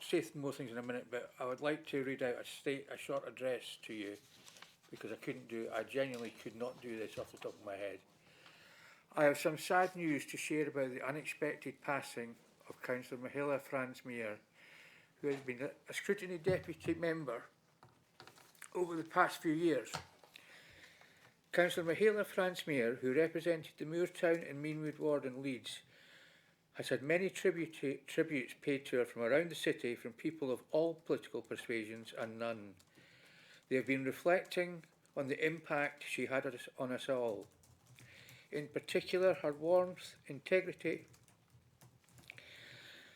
say more things in a minute, but I would like to read out a short address to you, because I genuinely could not do this off the top of my head. I have some sad news to share about the unexpected passing of Councillor Michaela Franz-Meyer, who has been a Scrutiny Deputy Member over the past few years. Councillor Michaela Franz-Meyer, who represented the Moortown and Meanwood ward in Leeds, has had many tributes paid to her from around the city from people of all political persuasions and none. They have been reflecting on the impact she had on us all. In particular, her warmth, integrity,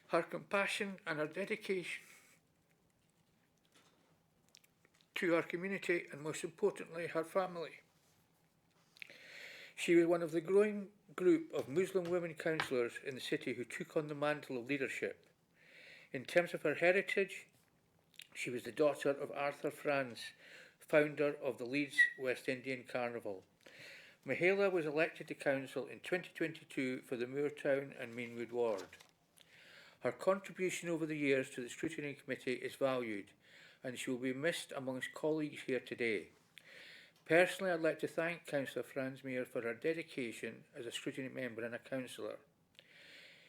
her compassion and her dedication to our community and, most importantly, her family. She was one of the growing group of Muslim women councillors in the city who took on the mantle of leadership. In terms of her heritage, she was the daughter of Arthur Franz, founder of the Leeds West Indian Carnival. Michaela was elected to council in 2022 for the Moortown and Meanwood ward. Her contribution over the years to the Scrutiny Committee is valued, and she will be missed amongst colleagues here today. Personally, I'd like to thank Councillor Franz-Meyer for her dedication as a Scrutiny member and a councillor.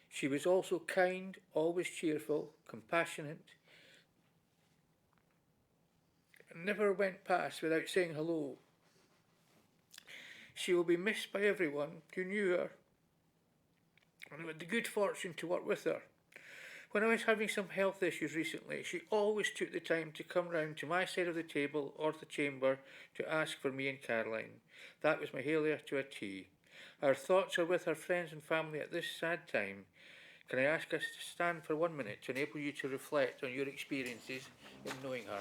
She was also kind, always cheerful, compassionate, and never went past without saying hello. She will be missed by everyone who knew her and who had the good fortune to work with her. When I was having some health issues recently, she always took the time to come round to my side of the table or the chamber to ask for me and Caroline. That was Michaela to a T. Our thoughts are with her friends and family at this sad time. Can I ask us to stand for 1 minute to enable you to reflect on your experiences in knowing her?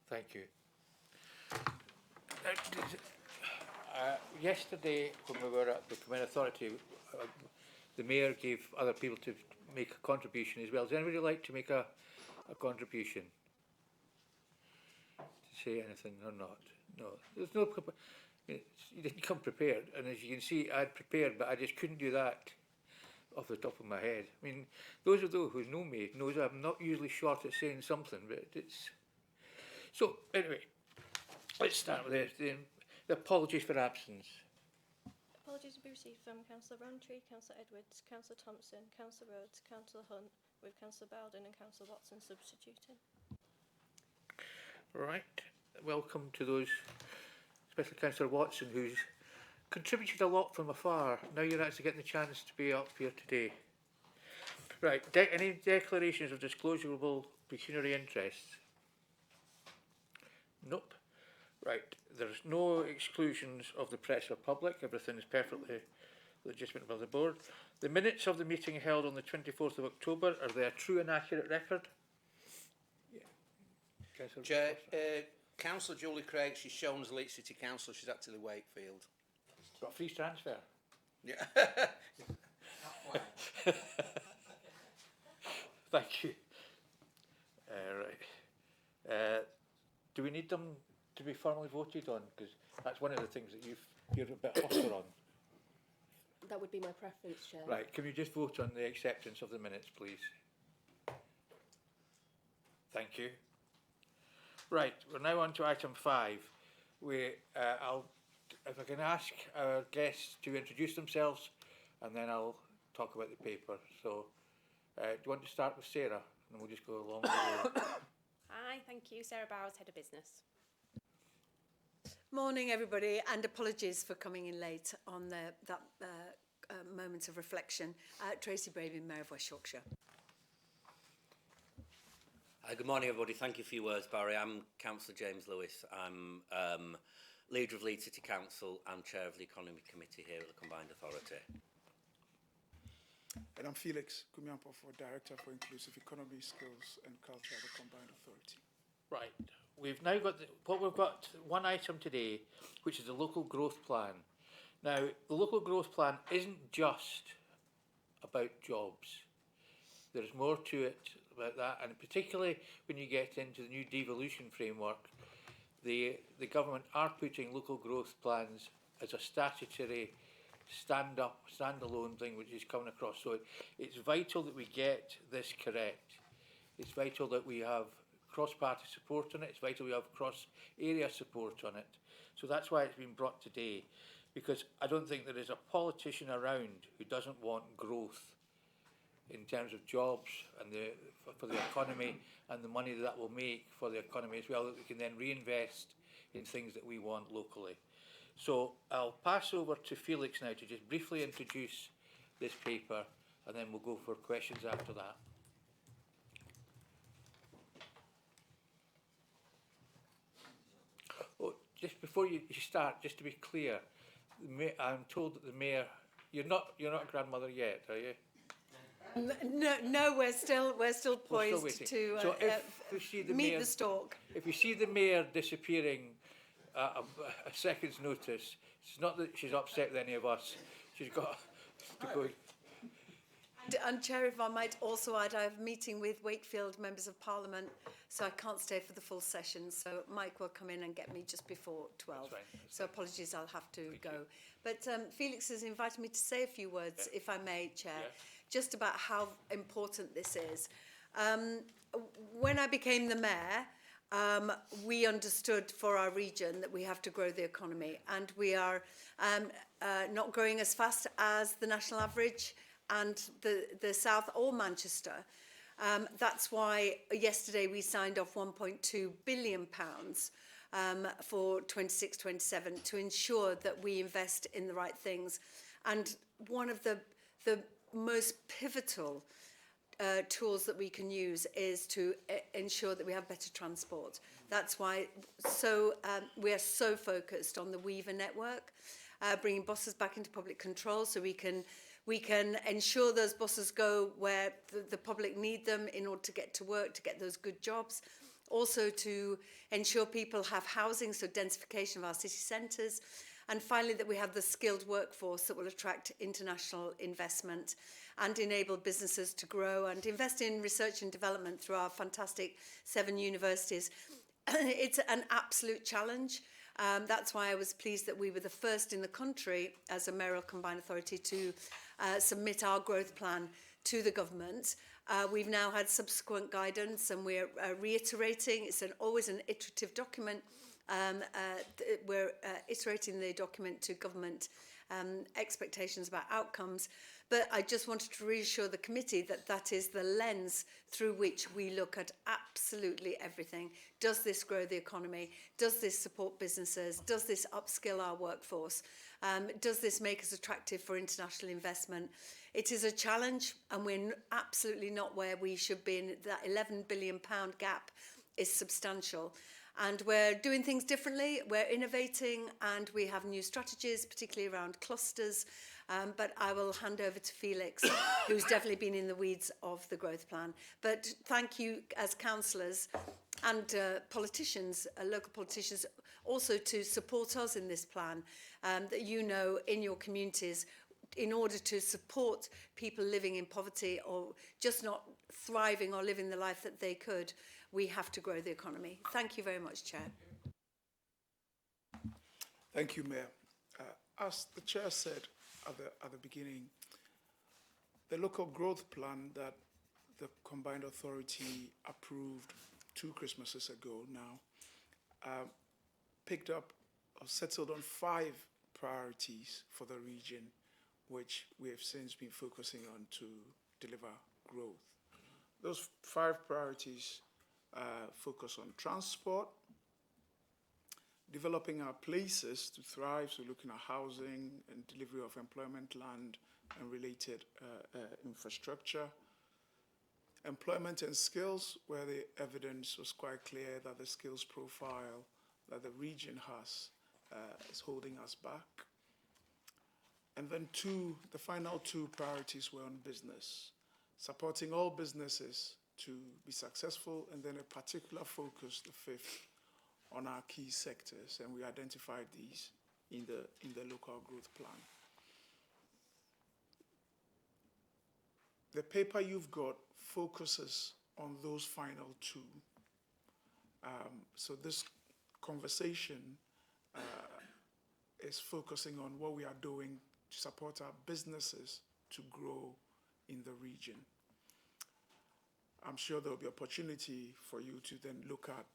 Thank you. Yesterday, when we were at the Common Authority, the Mayor gave other people to make a contribution as well. Does anybody like to make a contribution? To say anything or not? No. There's no. You didn't come prepared, and as you can see, I'd prepared, but I just couldn't do that off the top of my head. I mean, those of those who know me knows I'm not usually short at saying something, but it's. So, anyway, let's start with this. The apologies for absence. Apologies to be received from Councillor Rowntree, Councillor Edwards, Councillor Thompson, Councillor Rhodes, Councillor Hunt, with Councillor Bowden and Councillor Watson substituting. Right. Welcome to those, especially Councillor Watson, who's contributed a lot from afar. Now you're actually getting the chance to be up here today. Right. Any declarations of disclosable pecuniary interests? Nope. Right. There's no exclusions of the press or public. Everything is perfectly legitimate by the board. The minutes of the meeting held on the 24th of October, are they a true and accurate record? Yeah. Chair, Councillor Julie Craig, she's shown as Leeds City Council, she's actually Wakefield. Got a free transfer? Yeah. Thank you. Right. Do we need them to be formally voted on? Because that's one of the things that you're a bit hotter on. That would be my preference, Chair. Right, can we just vote on the acceptance of the minutes, please? Thank you. Right, we're now on to item 5. If I can ask our guests to introduce themselves, and then I'll talk about the paper. So, do you want to start with Sarah? And we'll just go along the way. Hi, thank you. Sarah Bowers, Head of Business. Morning, everybody, and apologies for coming in late on that moment of reflection. Tracy Bravin, Mayor of West Yorkshire. Good morning, everybody. Thank you for your words, Barry. I'm Councillor James Lewis. I'm Leader of Leeds City Council and Chair of the Economy Committee here at the Combined Authority. And I'm Felix Kumiampo, Director for Inclusive Economy, Skills and Culture at the Combined Authority. Right. We've now got, we've got one item today, which is the local growth plan. Now, the local growth plan isn't just about jobs. There's more to it about that, and particularly when you get into the new devolution framework, the government are putting local growth plans as a statutory standalone thing which is coming across. So it's vital that we get this correct. It's vital that we have cross-party support on it. It's vital we have cross-area support on it. So that's why it's been brought today, because I don't think there is a politician around who doesn't want growth in terms of jobs and for the economy and the money that will make for the economy as well, that we can then reinvest in things that we want locally. So I'll pass over to Felix now to just briefly introduce this paper, and then we'll go for questions after that. Oh, just before you start, just to be clear, I'm told that the Mayor, you're not a grandmother yet, are you? No, we're still poised waiting. to So if we see the meet Mayor, the stalk. If you see the Mayor disappearing at a second's notice, it's not that she's upset with any of us. She's got to go. And Chair, if I might also add, I have a meeting with Wakefield Members of Parliament, so I can't stay for the full session. So Mike will come in and get me just before 12. That's so apologies, I'll have to go. But Felix has invited me to say a few words, if I may, Chair, just about how important this is. When I became the Mayor, we understood for our region that we have to grow the economy, and we are not growing as fast as the national average and the South or Manchester. That's why yesterday we signed off £1.2 billion for 26-27 to ensure that we invest in the right things. And one of the most pivotal tools that we can use is to ensure that we have better transport. That's why we are so focused on the Weaver network, bringing buses back into public control so we can ensure those buses go where the public need them in order to get to work, to get those good jobs. Also to ensure people have housing, so densification of our city centres. And finally, that we have the skilled workforce that will attract international investment and enable businesses to grow and invest in research and development through our fantastic 7 universities. It's an absolute challenge. That's why I was pleased that we were the first in the country as a mayoral combined authority to submit our growth plan to the government. We've now had subsequent guidance, and we're reiterating. It's always an iterative document. We're iterating the document to government expectations about outcomes. But I just wanted to reassure the committee that that is the lens through which we look at absolutely everything. Does this grow the economy? Does this support businesses? Does this upskill our workforce? Does this make us attractive for international investment? It is a challenge, and we're absolutely not where we should be. And that £11 billion gap is substantial. And we're doing things differently, we're innovating, and we have new strategies, particularly around clusters. But I will hand over to Felix, who's definitely been in the weeds of the growth plan. But thank you as councillors and politicians, local politicians, also to support us in this plan, that you know in your communities, in order to support people living in poverty or just not thriving or living the life that they could, we have to grow the economy. Thank you very much, Chair. Thank you, Mayor. As the Chair said at the beginning, the local growth plan that the Combined Authority approved 2 Christmases ago now picked up or settled on 5 priorities for the region, which we have since been focusing on to deliver growth. Those 5 priorities focus on transport, developing our places to thrive, so looking at housing and delivery of employment, land and related infrastructure, employment and skills, where the evidence was quite clear that the skills profile that the region has is holding us back. And then the final two priorities were on business, supporting all businesses to be successful, and then a particular focus, the fifth, on our key sectors, and we identified these in the local growth plan. The paper you've got focuses on those final two. So this conversation is focusing on what we are doing to support our businesses to grow in the region. I'm sure there will be opportunity for you to then look at,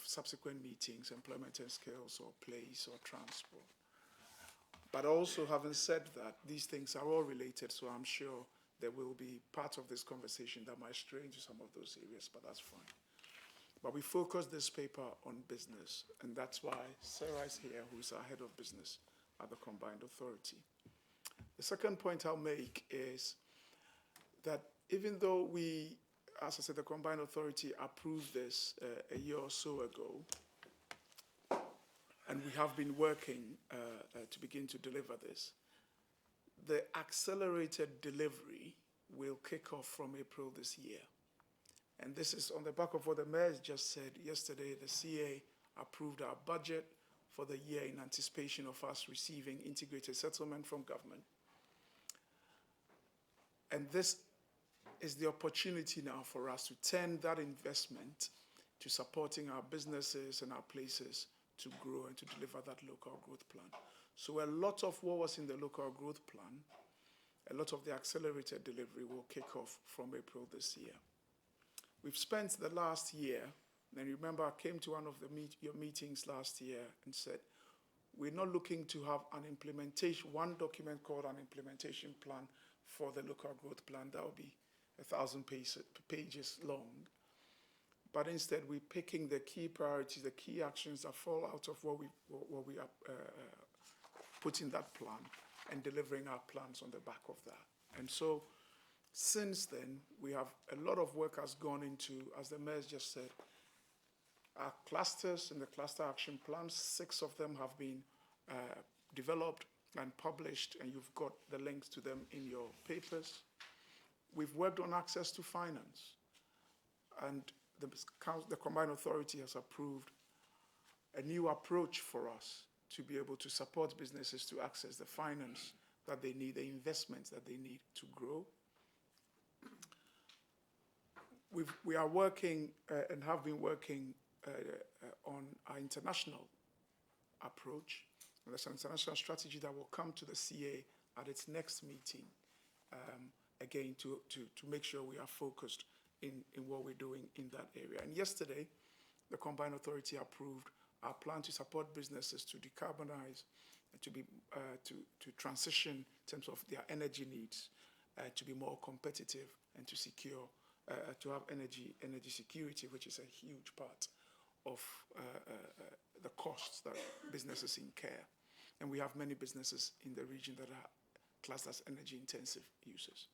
subsequent meetings, employment and skills, or place, or transport. But also, having said that, these things are all related, so I'm sure there will be part of this conversation that might stray into some of those areas, but that's fine. But we focus this paper on business, and that's why Sarah is here, who is our head of business at the Combined Authority. The second point I'll make is that even though we, as I said, the Combined Authority approved this a year or so ago, and we have been working to begin to deliver this, the accelerated delivery will kick off from April this year. And this is on the back of what the mayor just said. Yesterday, the CA approved our budget for the year in anticipation of us receiving integrated settlement from government. And this is the opportunity now for us to turn that investment to supporting our businesses and our places to grow and to deliver that local growth plan. So a lot of what was in the local growth plan, a lot of the accelerated delivery will kick off from April this year. We've spent the last year, and remember I came to one of your meetings last year and said, we're not looking to have an implementation, one document called an implementation plan for the local growth plan. That will be 1,000 pages long. But instead, we're picking the key priorities, the key actions that fall out of what we are putting that plan and delivering our plans on the back of that. And so, since then, we have a lot of work has gone into, as the mayor just said, our clusters and the cluster action plans. 6 of them have been developed and published, and you've got the links to them in your papers. We've worked on access to finance, and the Combined Authority has approved a new approach for us to be able to support businesses to access the finance that they need, the investments that they need to grow. We are working and have been working on our international approach. And there's an international strategy that will come to the CA at its next meeting, again, to make sure we are focused in what we're doing in that area. And yesterday, the Combined Authority approved our plan to support businesses to decarbonize, to transition in terms of their energy needs, to be more competitive and to secure, to have energy security, which is a huge part of the costs that businesses incur. And we have many businesses in the region that are classed as energy-intensive users.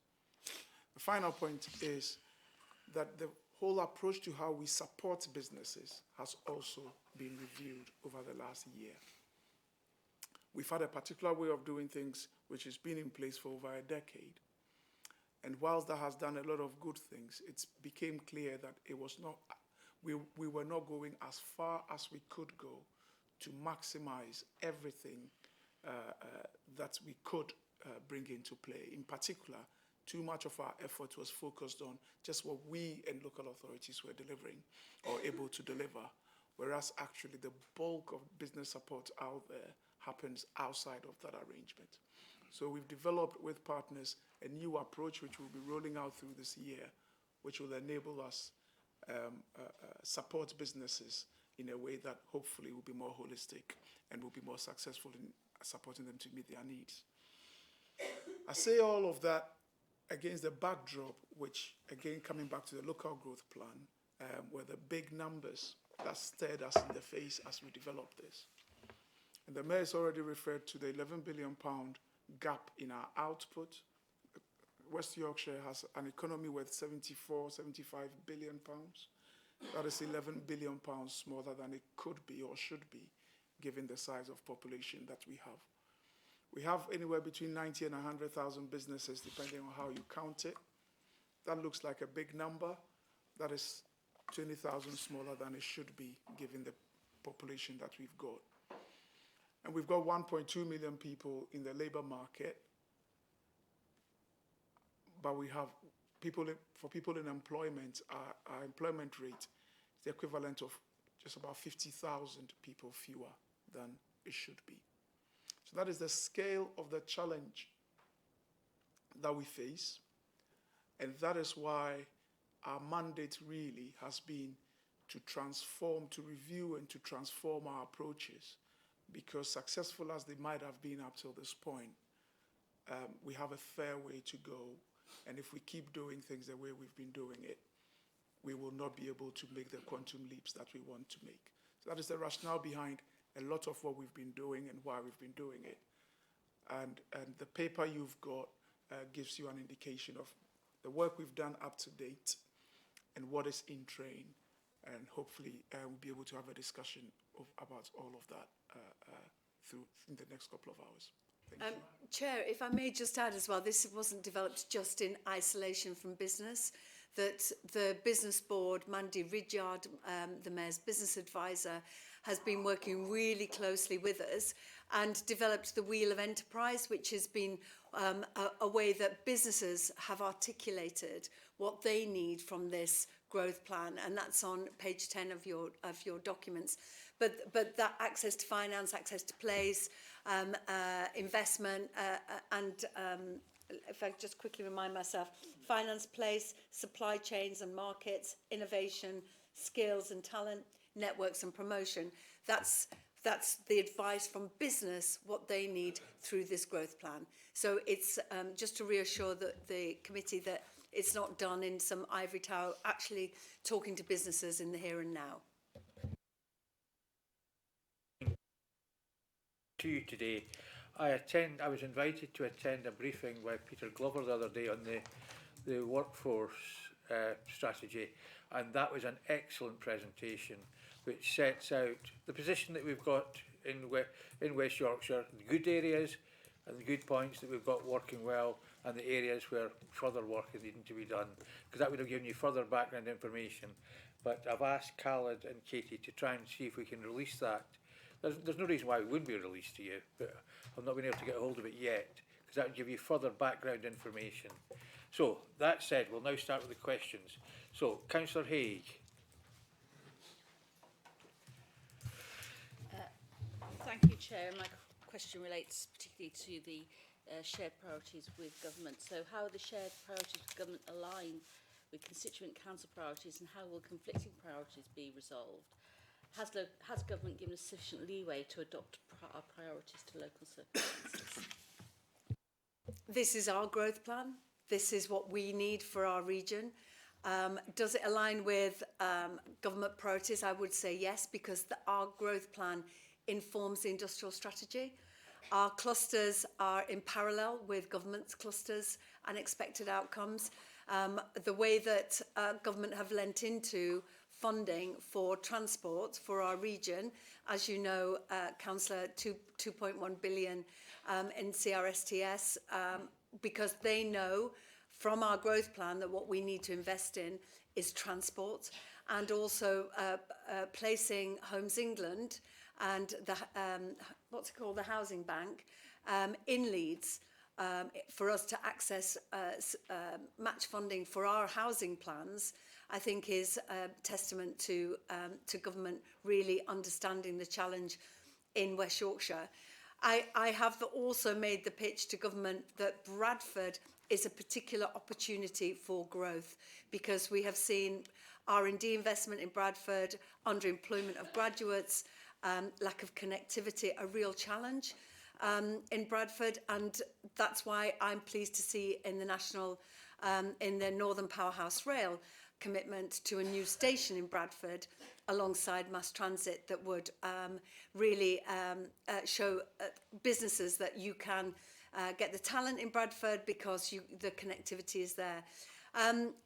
The final point is that the whole approach to how we support businesses has also been reviewed over the last year. We've had a particular way of doing things which has been in place for over a decade. And whilst that has done a lot of good things, it became clear that it was not, we were not going as far as we could go to maximize everything that we could bring into play. In particular, too much of our effort was focused on just what we and local authorities were delivering or able to deliver, whereas actually the bulk of business support out there happens outside of that arrangement. So we've developed with partners a new approach which we'll be rolling out through this year, which will enable us support businesses in a way that hopefully will be more holistic and will be more successful in supporting them to meet their needs. I say all of that against the backdrop, which, again, coming back to the local growth plan, were the big numbers that stared us in the face as we developed this. And the mayor has already referred to the £11 billion gap in our output. West Yorkshire has an economy worth 75 billion pounds. That is 11 billion pounds smaller than it could be or should be given the size of population that we have. We have anywhere between 90 and 100,000 businesses, depending on how you count it. That looks like a big number. That is 20,000 smaller than it should be, given the population that we've got. And we've got 1.2 million people in the labor market, but we have people in employment, our employment rate is the equivalent of just about 50,000 people fewer than it should be. So that is the scale of the challenge that we face, and that is why our mandate really has been to transform, to review and to transform our approaches, because successful as they might have been up till this point, we have a fair way to go. And if we keep doing things the way we've been doing it, we will not be able to make the quantum leaps that we want to make. So that is the rationale behind a lot of what we've been doing and why we've been doing it. And the paper you've got gives you an indication of the work we've done up to date and what is in train. And hopefully we'll be able to have a discussion about all of that through in the next couple of hours. Thank you. Chair, if I may just add as well, this wasn't developed just in isolation from business, that the business board, Mandy Ridyard, the Mayor's business advisor, has been working really closely with us and developed the Wheel of Enterprise, which has been a way that businesses have articulated what they need from this growth plan, and that's on page 10 of your documents. But that access to finance, access to place, investment, and if I just quickly remind myself, finance, place, supply chains and markets, innovation, skills and talent, networks and promotion. That's the advice from business, what they need through this growth plan. So it's just to reassure the committee that it's not done in some ivory tower, actually talking to businesses in the here and now. To you today. I was invited to attend a briefing by Peter Glover the other day on the workforce strategy, and that was an excellent presentation which sets out the position that we've got in West Yorkshire, the good areas and the good points that we've got working well, and the areas where further work is needing to be done, because that would have given you further background information. But I've asked Khaled and Katie to try and see if we can release that. There's no reason why it wouldn't be released to you, but I've not been able to get a hold of it yet, because that would give you further background information. So, that said, we'll now start with the questions. So, Councillor Haig. Thank you, Chair. My question relates particularly to the shared priorities with government. So how are the shared priorities with government aligned with constituent council priorities, and how will conflicting priorities be resolved? Has government given us sufficient leeway to adopt our priorities to local circumstances? This is our growth plan. This is what we need for our region. Does it align with government priorities? I would say yes, because our growth plan informs the industrial strategy. Our clusters are in parallel with government's clusters and expected outcomes. The way that government have lent into funding for transport for our region, as you know, Councillor, 2.1 billion in CRSTS, because they know from our growth plan that what we need to invest in is transport, and also placing Homes England and the the housing bank in Leeds for us to access match funding for our housing plans, I think is a testament to government really understanding the challenge in West Yorkshire. I have also made the pitch to government that Bradford is a particular opportunity for growth, because we have seen R&D investment in Bradford, underemployment of graduates, lack of connectivity, a real challenge in Bradford, and that's why I'm pleased to see in the in the Northern Powerhouse Rail commitment to a new station in Bradford alongside mass transit that would really show businesses that you can get the talent in Bradford because the connectivity is there.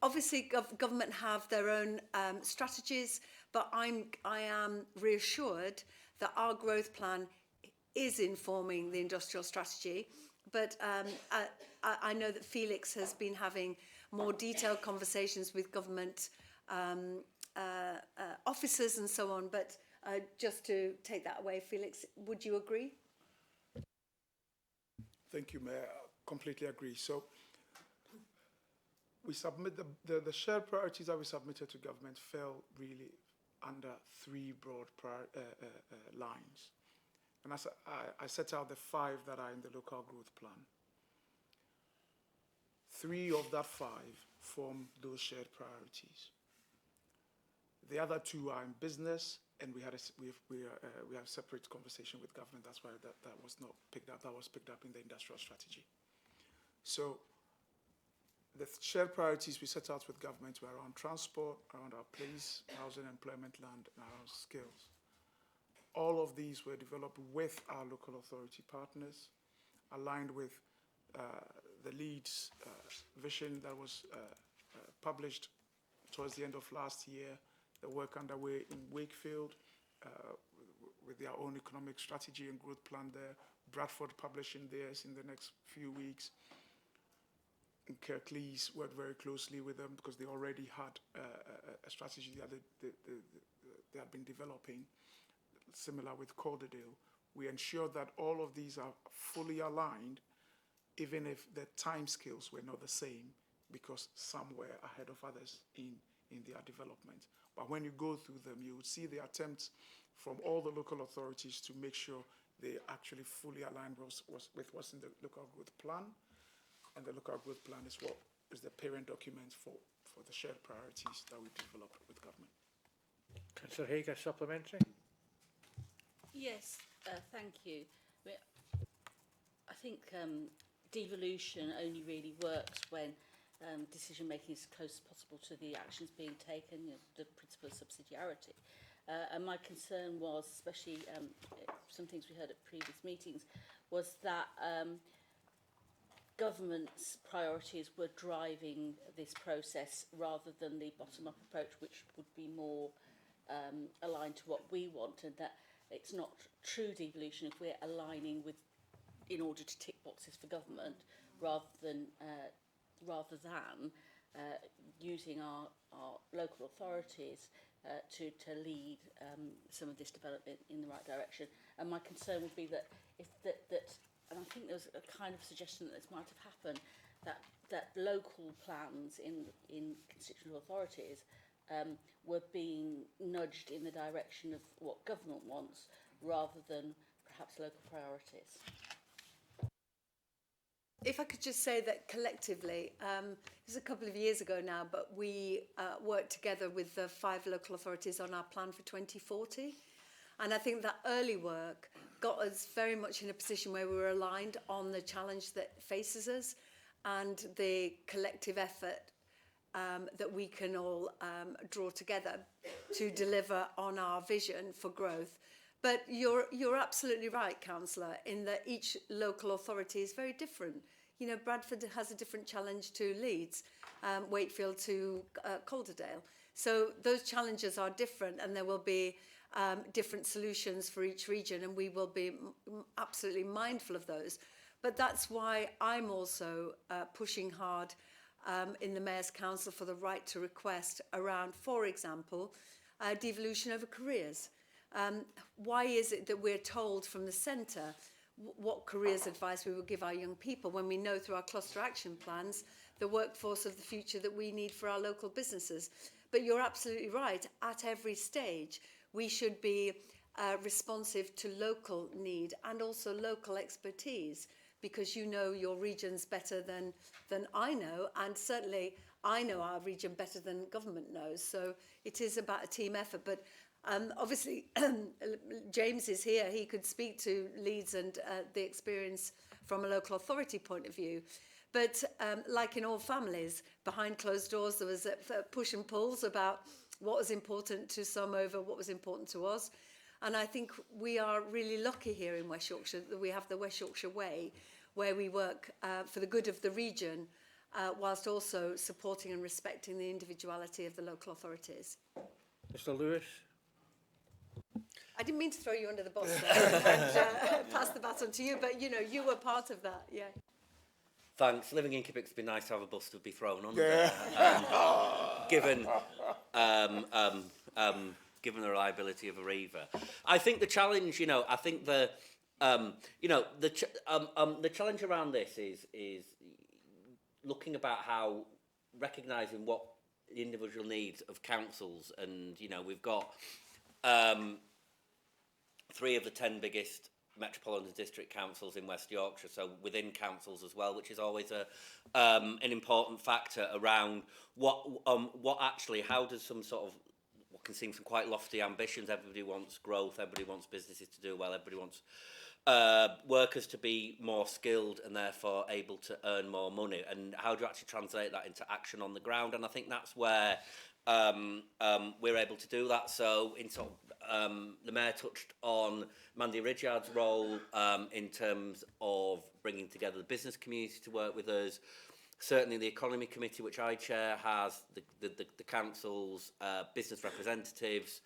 Obviously, government have their own strategies, but I am reassured that our growth plan is informing the industrial strategy, but I know that Felix has been having more detailed conversations with government officers and so on, but just to take that away, Felix, would you agree? Thank you, Mayor. I completely agree. So we submit the shared priorities that we submitted to government fell really under three broad lines. And as I set out the 5 that are in the local growth plan. 3 of that 5 form those shared priorities. The other 2 are in business, and we have separate conversation with government. That's why that was not picked up. That was picked up in the industrial strategy. So the shared priorities we set out with government were around transport, around our place, housing, employment, land, and around skills. All of these were developed with our local authority partners, aligned with the Leeds vision that was published towards the end of last year, the work underway in Wakefield with their own economic strategy and growth plan there, Bradford publishing theirs in the next few weeks. And Kirklees worked very closely with them because they already had a strategy that they had been developing, similar with Calderdale. We ensure that all of these are fully aligned, even if the timescales were not the same, because some were ahead of others in their development. But when you go through them, you will see the attempts from all the local authorities to make sure they actually fully align with what's in the local growth plan. And the local growth plan is what is the parent document for the shared priorities that we develop with government. Councillor Hager, supplementary? Yes, thank you. I think devolution only really works when decision making is as close as possible to the actions being taken, the principle of subsidiarity. And my concern was, especially some things we heard at previous meetings, was that government's priorities were driving this process rather than the bottom-up approach, which would be more aligned to what we want, and that it's not true devolution if we're aligning with, in order to tick boxes for government, rather than using our local authorities to lead some of this development in the right direction. And my concern would be that and I think there was a kind of suggestion that this might have happened, that local plans in constituent authorities were being nudged in the direction of what government wants rather than perhaps local priorities. If I could just say that collectively, it was a couple of years ago now, but we worked together with the 5 local authorities on our plan for 2040. And I think that early work got us very much in a position where we were aligned on the challenge that faces us and the collective effort that we can all draw together to deliver on our vision for growth. But you're absolutely right, Councillor, in that each local authority is very different. You know, Bradford has a different challenge to Leeds, Wakefield to Calderdale. So those challenges are different, and there will be different solutions for each region, and we will be absolutely mindful of those. But that's why I'm also pushing hard in the Mayor's Council for the right to request around, for example, devolution over careers. Why is it that we're told from the centre what careers advice we will give our young people when we know through our cluster action plans the workforce of the future that we need for our local businesses? But you're absolutely right, at every stage we should be responsive to local need and also local expertise, because you know your regions better than I know, and certainly I know our region better than government knows. So it is about a team effort. But obviously, James is here. He could speak to Leeds and the experience from a local authority point of view. But like in all families, behind closed doors, there was push and pulls about what was important to some over what was important to us. And I think we are really lucky here in West Yorkshire that we have the West Yorkshire Way, where we work for the good of the region, whilst also supporting and respecting the individuality of the local authorities. Mr. Lewis? I didn't mean to throw you under the bus there and pass the baton to you, but, you know, you were part of that, yeah. Thanks. Living in Kippick, it'd be nice to have a bus to be thrown under. Given given the reliability of Arriva. I think the challenge, you know, I think the challenge around this is looking about how recognising what the individual needs of councils, and you know, we've got 3 of the 10 biggest metropolitan district councils in West Yorkshire, so within councils as well, which is always an important factor around what actually, how does some sort of what can seem some quite lofty ambitions, everybody wants growth, everybody wants businesses to do well, everybody wants workers to be more skilled and therefore able to earn more money, and how do you actually translate that into action on the ground? And I think that's where we're able to do that. So in sort of, the Mayor touched on Mandy Ridyard's role in terms of bringing together the business community to work with us. Certainly the Economy Committee, which I chair, has the council's business representatives,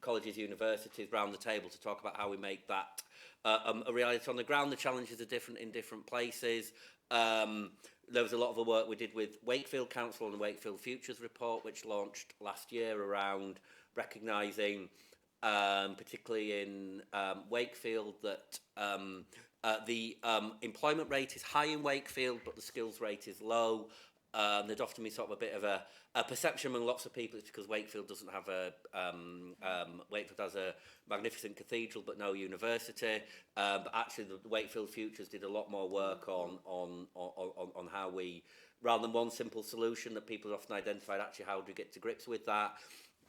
colleges, universities round the table to talk about how we make that a reality on the ground. The challenges are different in different places. There was a lot of the work we did with Wakefield Council on the Wakefield Futures report, which launched last year, around recognising, particularly in Wakefield, that the employment rate is high in Wakefield, but the skills rate is low. There'd often be sort of a bit of a perception among lots of people it's because Wakefield doesn't have Wakefield has a magnificent cathedral but no university. But actually the Wakefield Futures did a lot more work on how we, rather than one simple solution that people often identified, actually how do we get to grips with that.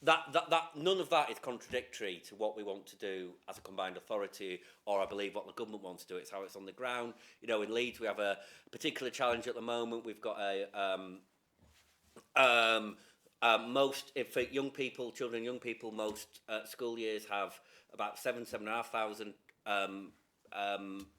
None of that is contradictory to what we want to do as a combined authority, or I believe what the government wants to do. It's how it's on the ground. You know, in Leeds we have a particular challenge at the moment. We've got for young people, children and young people, most school years have about 7,500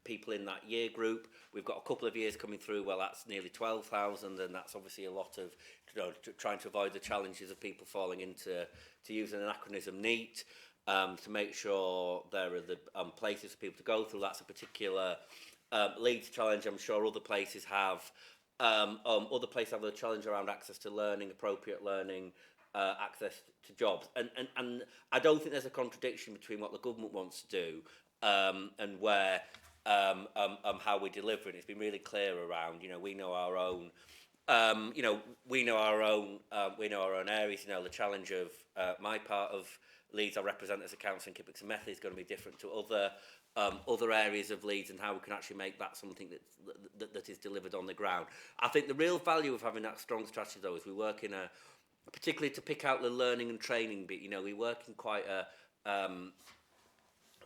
people in that year group. We've got a couple of years coming through, well, that's nearly 12,000, and that's obviously a lot of, you know, trying to avoid the challenges of people falling into using an anachronism NEAT, to make sure there are the places for people to go through. That's a particular Leeds challenge. I'm sure other places have a challenge around access to learning, appropriate learning, access to jobs, and I don't think there's a contradiction between what the government wants to do and where how we deliver it. It's been really clear around, you know, we know our own areas. You know, the challenge of my part of Leeds I represent as a council in Kippick and Methley is going to be different to other areas of Leeds, and how we can actually make that something that is delivered on the ground. I think the real value of having that strong strategy, though, is we work in particularly to pick out the learning and training bit. You know, we work in quite a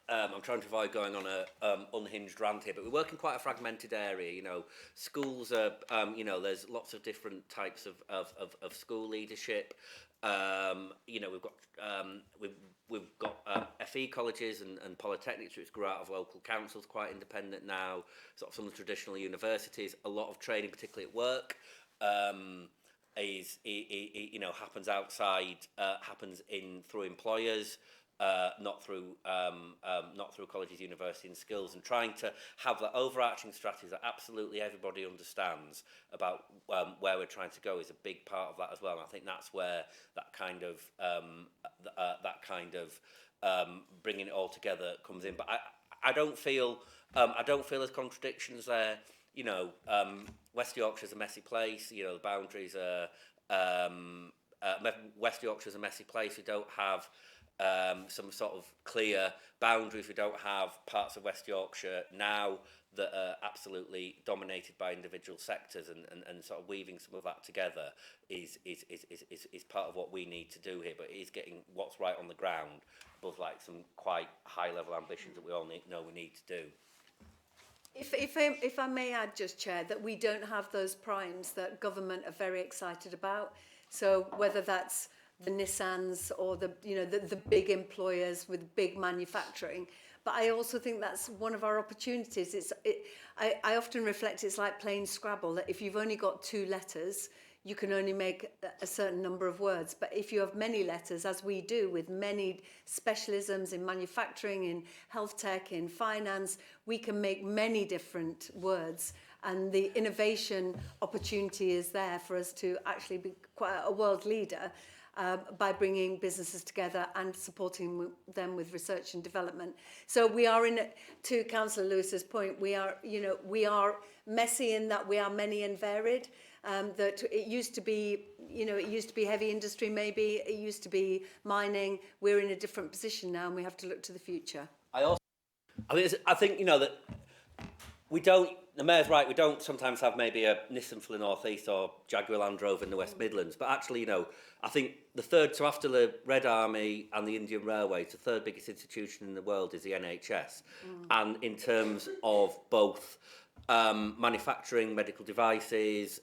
I'm trying to avoid going on a unhinged rant here, but we work in quite a fragmented area. You know, schools are, you know, there's lots of different types of school leadership. You know, we've got FE colleges and polytechnics, which grew out of local councils, quite independent now. Sort of some of the traditional universities, a lot of training, particularly at work, you know, happens outside, happens through employers. Not through colleges, universities and skills, and trying to have that overarching strategy that absolutely everybody understands about where we're trying to go is a big part of that as well. And I think that's where that kind of bringing it all together comes in. But I don't feel there's contradictions there. You know, West Yorkshire's a messy place. You know, the boundaries are West Yorkshire's a messy place. We don't have some sort of clear boundaries. We don't have parts of West Yorkshire now that are absolutely dominated by individual sectors, and sort of weaving some of that together is part of what we need to do here. But it is getting what's right on the ground above like some quite high level ambitions that we all know we need to do. If I may add, just Chair, that we don't have those primes that government are very excited about. So whether that's the Nissans or the big employers with big manufacturing, but I also think that's one of our opportunities. I often reflect it's like playing Scrabble, that if you've only got 2 letters, you can only make a certain number of words. But if you have many letters, as we do with many specialisms in manufacturing, in health tech, in finance, we can make many different words. And the innovation opportunity is there for us to actually be quite a world leader by bringing businesses together and supporting them with research and development. So we are to Councillor Lewis's point, we are messy in that we are many and varied. That it used to be, heavy industry maybe, it used to be mining. We're in a different position now and we have to look to the future. I think that we don't, the Mayor's right, we don't sometimes have maybe a Nissan for the North East or Jaguar Land Rover in the West Midlands, but actually, I think the third, so after the Red Army and the Indian Railways, the third biggest institution in the world is the NHS. And in terms of both manufacturing, medical devices,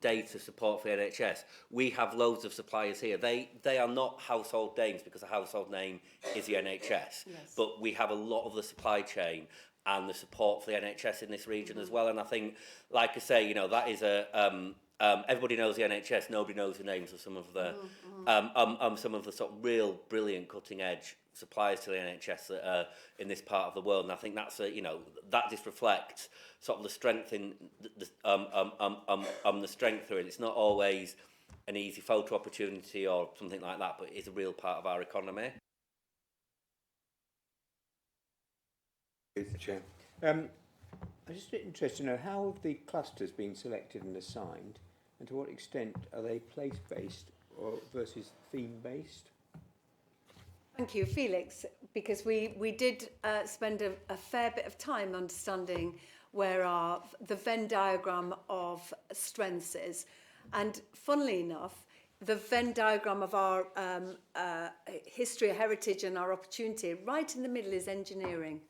data support for the NHS, we have loads of suppliers here. They are not household names because a household name is the NHS, yes. But we have a lot of the supply chain and the support for the NHS in this region as well. And I think, like I say, that is everybody knows the NHS. Nobody knows the names of some of the sort of real brilliant cutting edge suppliers to the NHS that are in this part of the world. And I think that's that just reflects sort of the strength in the strength here. It's not always an easy photo opportunity or something like that, but it's a real part of our economy. Chair. I'm just interested to know how have the clusters been selected and assigned, and to what extent are they place-based or versus theme-based? Thank you, Felix, because we did spend a fair bit of time understanding where the Venn diagram of strengths is. And funnily enough, the Venn diagram of our history, heritage and our opportunity, right in the middle is engineering.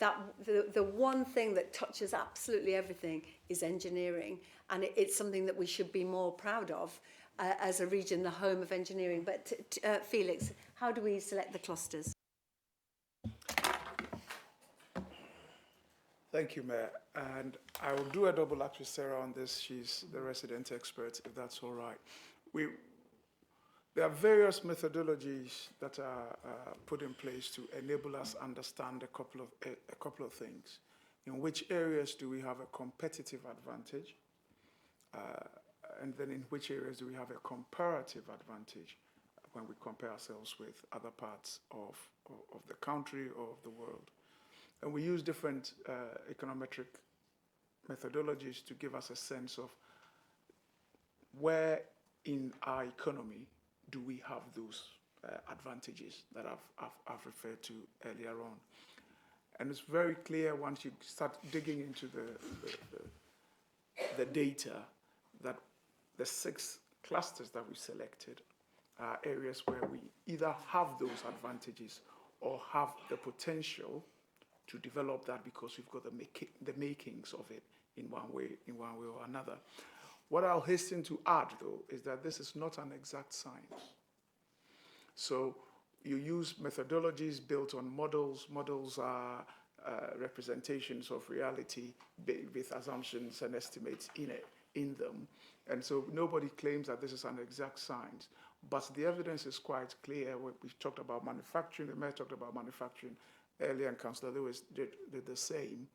That the one thing that touches absolutely everything is engineering, and it's something that we should be more proud of as a region, the home of engineering. But Felix, how do we select the clusters? Thank you, Mayor. And I will do a double act with Sarah on this. She's the resident expert, if that's all right. There are various methodologies that are put in place to enable us understand a couple of things. In which areas do we have a competitive advantage? And then in which areas do we have a comparative advantage when we compare ourselves with other parts of the country or of the world? And we use different econometric methodologies to give us a sense of where in our economy do we have those advantages that I've referred to earlier on. And it's very clear once you start digging into the data that the 6 clusters that we selected are areas where we either have those advantages or have the potential to develop that because we've got the makings of it in one way or another. What I'll hasten to add, though, is that this is not an exact science. So you use methodologies built on models. Models are representations of reality with assumptions and estimates in them. And so nobody claims that this is an exact science. But the evidence is quite clear. We've talked about manufacturing. The Mayor talked about manufacturing earlier, and Councillor Lewis did the same.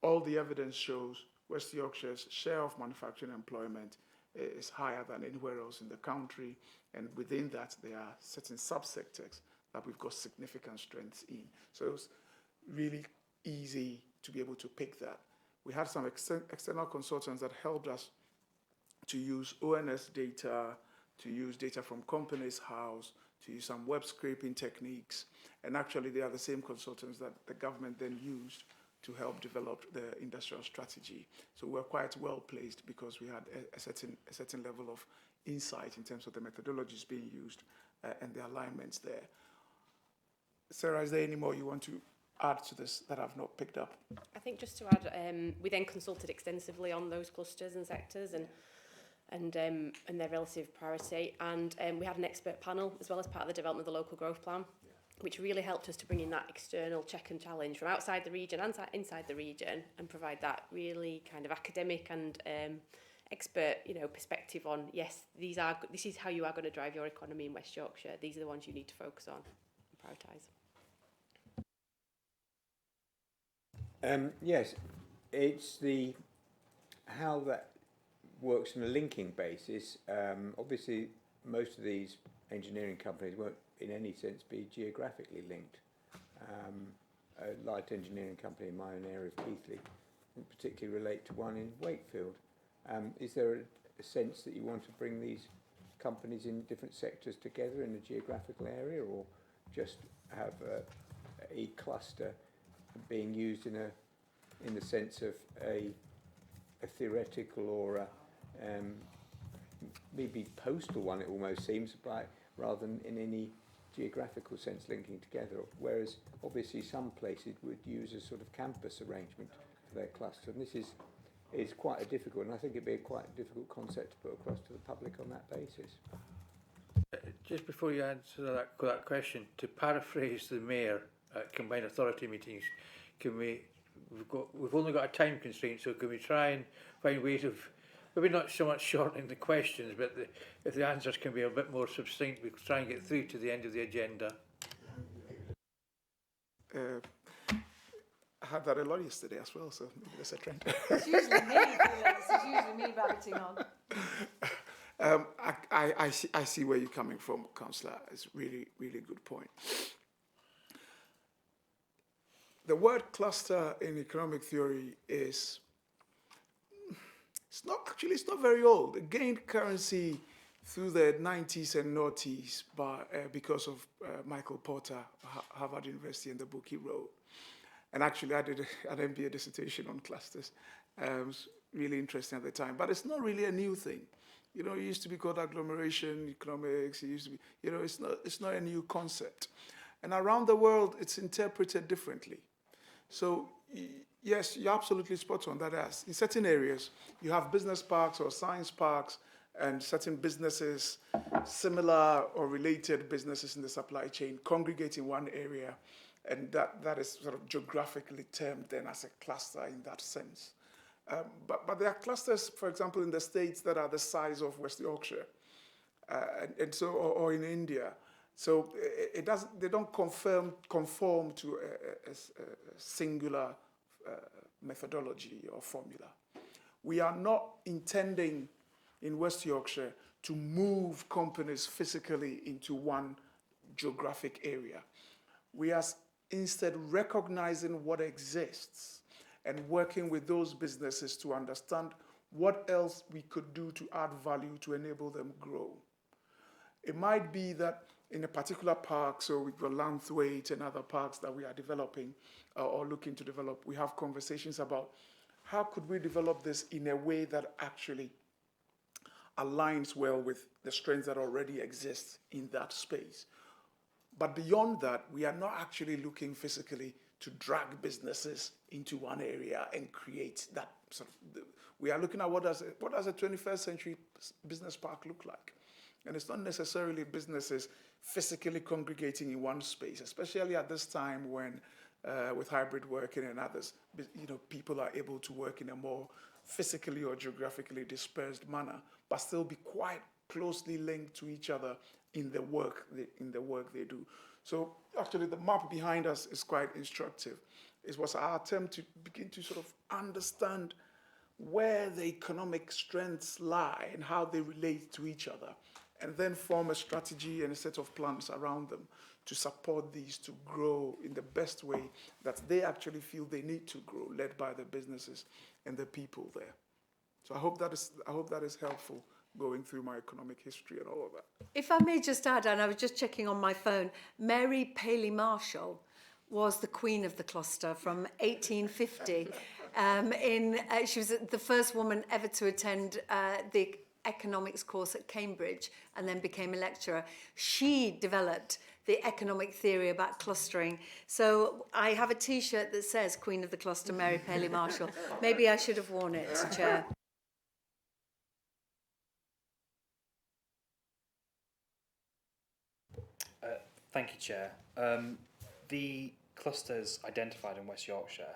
All the evidence shows West Yorkshire's share of manufacturing employment is higher than anywhere else in the country, and within that there are certain subsectors that we've got significant strengths in. So it's really easy to be able to pick that. We had some external consultants that helped us to use ONS data, to use data from Companies House, to use some web scraping techniques, and actually they are the same consultants that the government then used to help develop the industrial strategy. So we're quite well placed because we had a certain level of insight in terms of the methodologies being used and the alignments there. Sarah, is there any more you want to add to this that I've not picked up? I think just to add, we then consulted extensively on those clusters and sectors and their relative priority, and we had an expert panel as well as part of the development of the local growth plan, which really helped us to bring in that external check and challenge from outside the region and inside the region and provide that really kind of academic and expert, perspective on, yes, this is how you are going to drive your economy in West Yorkshire. These are the ones you need to focus on and prioritise. Yes, it's how that works on a linking basis. Obviously, most of these engineering companies won't, in any sense, be geographically linked. A light engineering company in my own area of Keighley would particularly relate to one in Wakefield. Is there a sense that you want to bring these companies in different sectors together in a geographical area, or just have a cluster being used in the sense of a theoretical or a maybe postal one, it almost seems, rather than in any geographical sense linking together, whereas obviously some places would use a sort of campus arrangement for their cluster, and this is quite a difficult, and I think it'd be quite a difficult concept to put across to the public on that basis. Just before you answer that question, to paraphrase the Mayor at combined authority meetings, we've only got a time constraint, so can we try and find ways of maybe not so much shortening the questions, but if the answers can be a bit more succinct, we can try and get through to the end of the agenda. I had that a lot yesterday as well, so maybe that's a trend. It's usually me, Felix. It's usually me rabbiting on. I see where you're coming from, Councillor. It's really, really good point. The word cluster in economic theory it's not very old. It gained currency through the 90s and noughties because of Michael Porter, Harvard University, and the book he wrote. And actually, I did an MBA dissertation on clusters. It was really interesting at the time. But it's not really a new thing. It used to be called agglomeration economics. It used to be, it's not a new concept. And around the world, it's interpreted differently. So, yes, you're absolutely spot on that in certain areas, you have business parks or science parks and certain businesses, similar or related businesses in the supply chain, congregate in one area. And that is sort of geographically termed then as a cluster in that sense. But there are clusters, for example, in the States that are the size of West Yorkshire, and so or in India. So they don't conform to a singular methodology or formula. We are not intending in West Yorkshire to move companies physically into one geographic area. We are instead recognizing what exists and working with those businesses to understand what else we could do to add value to enable them grow. It might be that in a particular park, so we've got Lanthwaite and other parks that we are developing or looking to develop, we have conversations about how could we develop this in a way that actually aligns well with the strengths that already exist in that space. But beyond that, we are not actually looking physically to drag businesses into one area and create that sort of. We are looking at what does a 21st century business park look like, and it's not necessarily businesses physically congregating in one space, especially at this time when, with hybrid working and others, people are able to work in a more physically or geographically dispersed manner, but still be quite closely linked to each other in the work they do. So actually the map behind us is quite instructive. It was our attempt to begin to sort of understand where the economic strengths lie and how they relate to each other, and then form a strategy and a set of plans around them to support these to grow in the best way that they actually feel they need to grow, led by the businesses and the people there. So I hope that is helpful, going through my economic history and all of that. If I may just add, and I was just checking on my phone, Mary Paley Marshall was the queen of the cluster from 1850. She was the first woman ever to attend the economics course at Cambridge and then became a lecturer. She developed the economic theory about clustering. So I have a T-shirt that says Queen of the Cluster, Mary Paley Marshall. Maybe I should have worn it, Chair. Thank you, Chair. The clusters identified in West Yorkshire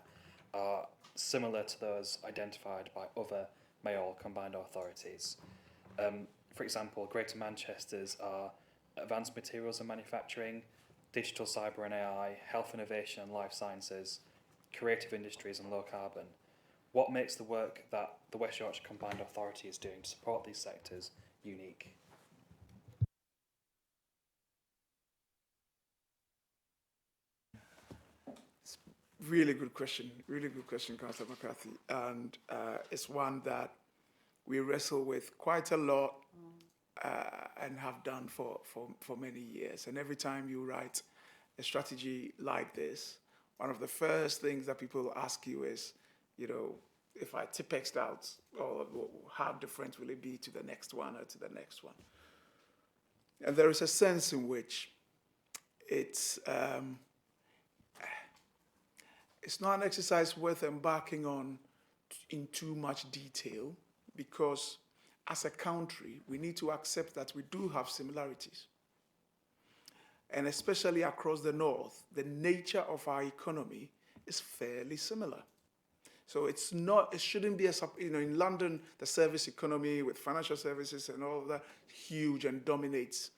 are similar to those identified by other Mayoral combined authorities. For example, Greater Manchester's are advanced materials and manufacturing, digital, cyber and AI, health innovation and life sciences, creative industries and low carbon. What makes the work that the West Yorkshire Combined Authority is doing to support these sectors unique? Really good question, Councillor McCarthy. And it's one that we wrestle with quite a lot and have done for many years. And every time you write a strategy like this, one of the first things that people ask you is, you know, if I Tipexed out, or how different will it be to the next one or to the next one? And there is a sense in which it's not an exercise worth embarking on in too much detail, because as a country, we need to accept that we do have similarities. And especially across the north, the nature of our economy is fairly similar. So it shouldn't be in London, the service economy with financial services and all of that, huge and dominates.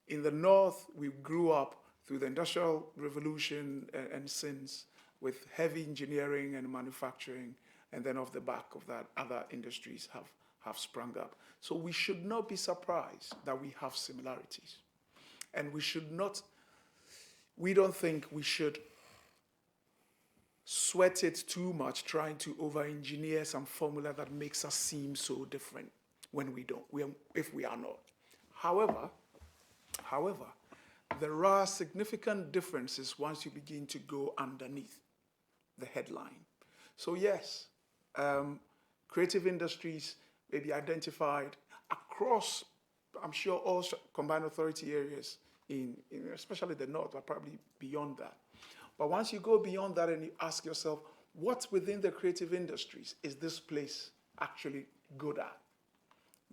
In the north, we grew up through the Industrial Revolution and since, with heavy engineering and manufacturing, and then off the back of that, other industries have sprung up. So we should not be surprised that we have similarities. And we don't think we should sweat it too much trying to over-engineer some formula that makes us seem so different when we don't, if we are not. However, there are significant differences once you begin to go underneath the headline. So yes, creative industries may be identified across, I'm sure, all combined authority areas, especially the north, but probably beyond that. But once you go beyond that and you ask yourself, what within the creative industries is this place actually good at?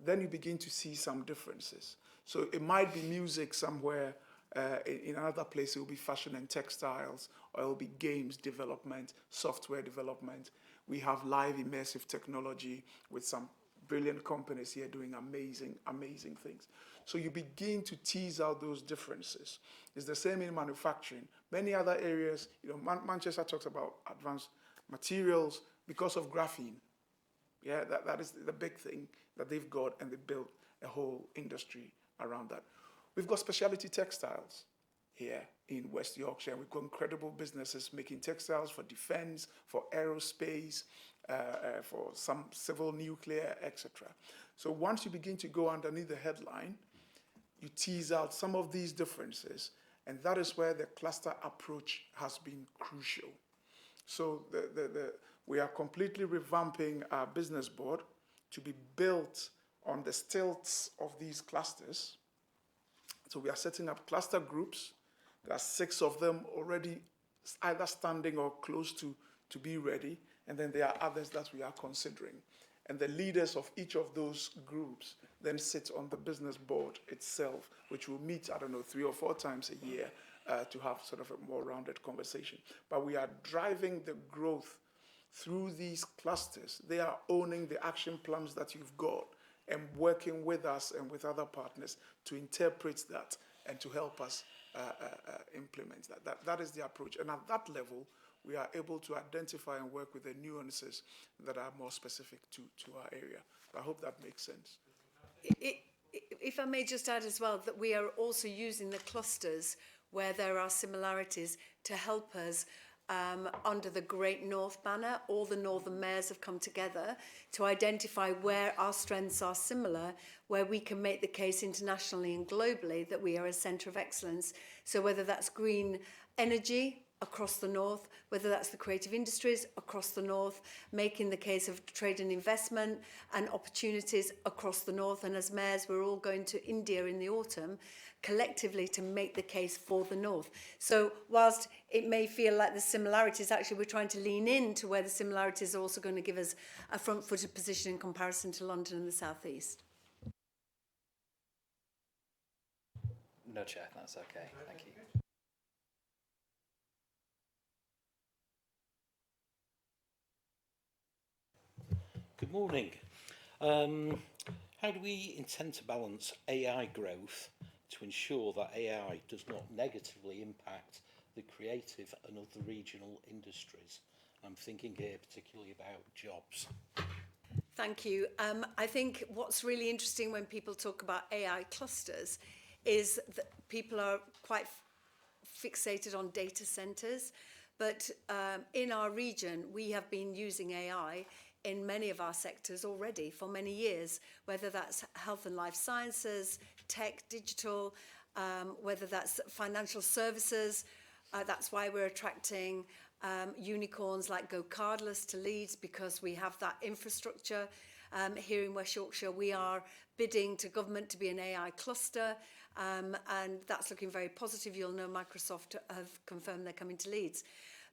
Then you begin to see some differences. So it might be music somewhere, in another place it will be fashion and textiles, or it will be games development, software development. We have live immersive technology with some brilliant companies here doing amazing, amazing things. So you begin to tease out those differences. It's the same in manufacturing. Many other areas, Manchester talks about advanced materials because of graphene. Yeah, that is the big thing that they've got, and they built a whole industry around that. We've got specialty textiles here in West Yorkshire. We've got incredible businesses making textiles for defense, for aerospace, for some civil nuclear, etc. So once you begin to go underneath the headline, you tease out some of these differences, and that is where the cluster approach has been crucial. So we are completely revamping our business board to be built on the stilts of these clusters. So we are setting up cluster groups. There are 6 of them already either standing or close to be ready, and then there are others that we are considering. And the leaders of each of those groups then sit on the business board itself, which will meet, 3 or 4 times a year to have sort of a more rounded conversation. But we are driving the growth through these clusters. They are owning the action plans that you've got and working with us and with other partners to interpret that and to help us implement that. That is the approach. And at that level, we are able to identify and work with the nuances that are more specific to our area. I hope that makes sense. If I may just add as well, that we are also using the clusters where there are similarities to help us under the Great North banner. All the northern mayors have come together to identify where our strengths are similar, where we can make the case internationally and globally that we are a centre of excellence. So whether that's green energy across the north, whether that's the creative industries across the north, making the case of trade and investment and opportunities across the north. And as mayors, we're all going to India in the autumn, collectively to make the case for the north. So whilst it may feel like the similarities, actually we're trying to lean into where the similarities are also going to give us a front-footed position in comparison to London and the South East. No, Chair, that's okay. Thank you. Good morning. How do we intend to balance AI growth to ensure that AI does not negatively impact the creative and other regional industries? I'm thinking here particularly about jobs. Thank you. I think what's really interesting when people talk about AI clusters is that people are quite fixated on data centres, but in our region we have been using AI in many of our sectors already for many years, whether that's health and life sciences, tech, digital, whether that's financial services. That's why we're attracting unicorns like Go Cardless to Leeds, because we have that infrastructure. Here in West Yorkshire, we are bidding to government to be an AI cluster, and that's looking very positive. You'll know Microsoft have confirmed they're coming to Leeds.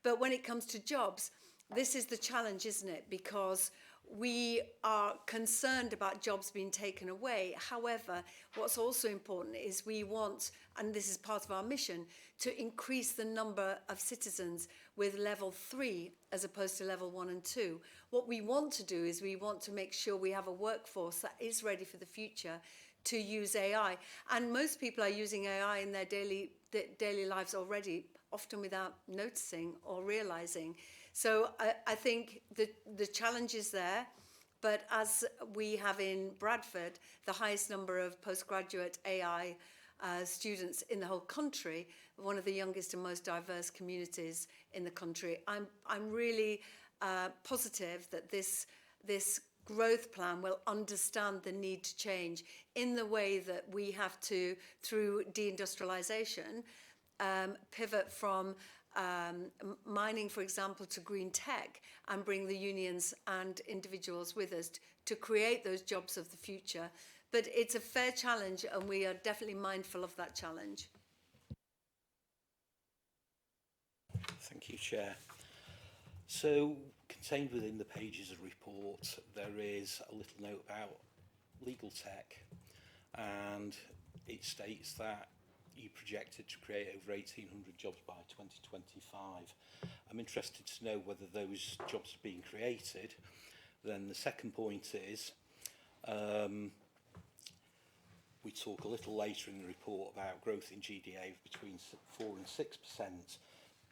But when it comes to jobs, this is the challenge, isn't it? Because we are concerned about jobs being taken away. However, what's also important is we want, and this is part of our mission, to increase the number of citizens with level 3 as opposed to level 1 and 2. What we want to do is we want to make sure we have a workforce that is ready for the future to use AI. And most people are using AI in their daily lives already, often without noticing or realizing. So I think the challenge is there, but as we have in Bradford, the highest number of postgraduate AI students in the whole country, one of the youngest and most diverse communities in the country, I'm really positive that this growth plan will understand the need to change in the way that we have to, through deindustrialization, pivot from mining, for example, to green tech, and bring the unions and individuals with us to create those jobs of the future. But it's a fair challenge, and we are definitely mindful of that challenge. Thank you, Chair. So, contained within the pages of the report, there is a little note about legal tech, and it states that you projected to create over 1,800 jobs by 2025. I'm interested to know whether those jobs are being created. Then the second point is, we talk a little later in the report about growth in GDA of between 4 and 6%,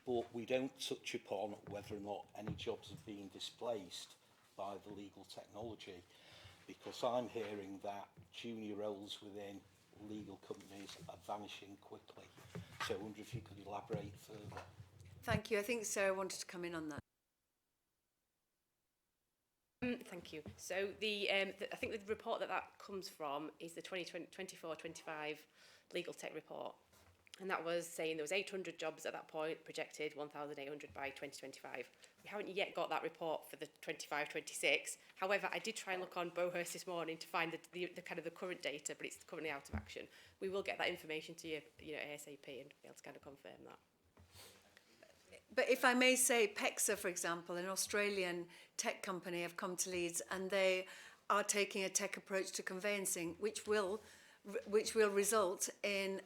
but we don't touch upon whether or not any jobs are being displaced by the legal technology, because I'm hearing that junior roles within legal companies are vanishing quickly. So I wonder if you could elaborate further. Thank you. I think Sarah wanted to come in on that. Thank you. So I think the report that comes from is the 2024-25 legal tech report. And that was saying there was 800 jobs at that point, projected 1,800 by 2025. We haven't yet got that report for the 25-26. However, I did try and look on Bohurst this morning to find the kind of the current data, but it's currently out of action. We will get that information to you, ASAP, and be able to kind of confirm that. But if I may say, PEXA, for example, an Australian tech company, have come to Leeds, and they are taking a tech approach to conveyancing, which will result in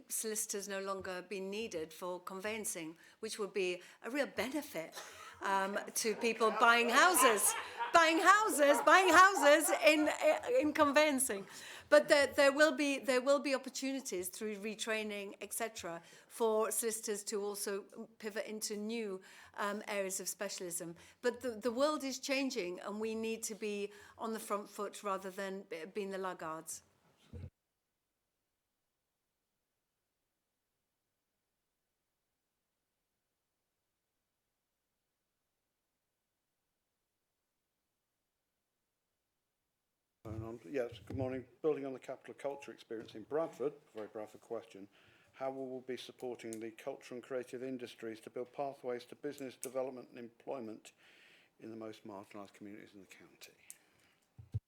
solicitors no longer being needed for conveyancing, which would be a real benefit to people buying houses in conveyancing. But there will be opportunities through retraining, etc., for solicitors to also pivot into new areas of specialism. But the world is changing, and we need to be on the front foot rather than being the laggards. Yes, good morning. Building on the capital culture experience in Bradford, very Bradford question, how will we be supporting the culture and creative industries to build pathways to business development and employment in the most marginalised communities in the county?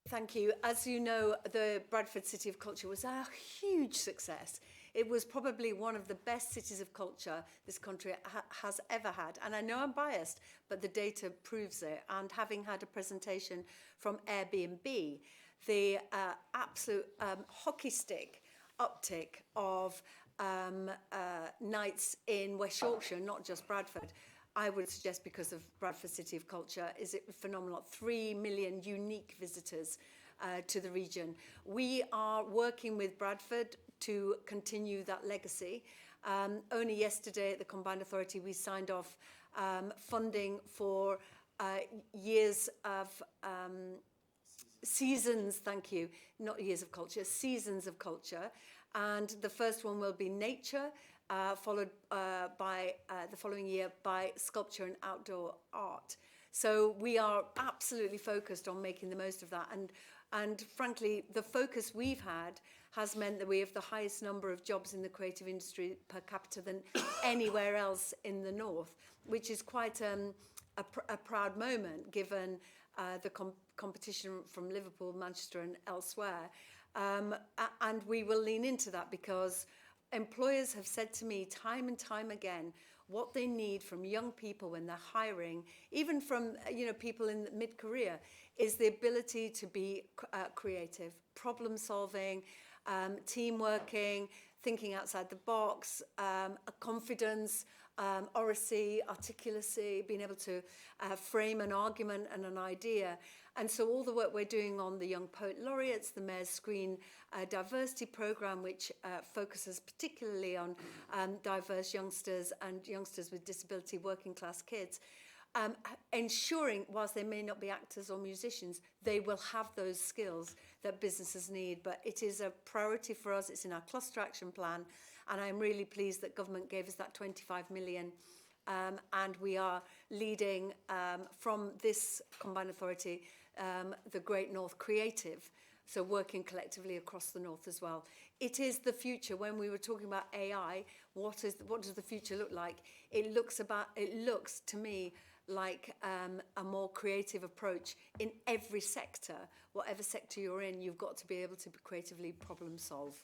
Thank you. As you know, the Bradford City of Culture was a huge success. It was probably one of the best cities of culture this country has ever had. And I know I'm biased, but the data proves it. And having had a presentation from Airbnb, the absolute hockey stick uptick of nights in West Yorkshire, not just Bradford, I would suggest because of Bradford City of Culture, is it phenomenal. 3 million unique visitors to the region. We are working with Bradford to continue that legacy. Only yesterday at the Combined Authority we signed off funding for years of seasons, thank you, not years of culture, seasons of culture. And the first one will be nature, followed by the following year by sculpture and outdoor art. So we are absolutely focused on making the most of that. And frankly, the focus we've had has meant that we have the highest number of jobs in the creative industry per capita than anywhere else in the north, which is quite a proud moment given the competition from Liverpool, Manchester and elsewhere. And we will lean into that because employers have said to me time and time again what they need from young people when they're hiring, even from people in mid-career, is the ability to be creative, problem solving, team working, thinking outside the box, a confidence, oracy, articulacy, being able to frame an argument and an idea. And so all the work we're doing on the Young Poet Laureates, the Mayor's Screen Diversity Programme, which focuses particularly on diverse youngsters and youngsters with disability, working class kids, ensuring, whilst they may not be actors or musicians, they will have those skills that businesses need. But it is a priority for us. It's in our cluster action plan. And I'm really pleased that government gave us that 25 million. And we are leading from this Combined Authority, the Great North Creative, so working collectively across the north as well. It is the future. When we were talking about AI, what does the future look like? It looks to me like a more creative approach in every sector. Whatever sector you're in, you've got to be able to creatively problem solve.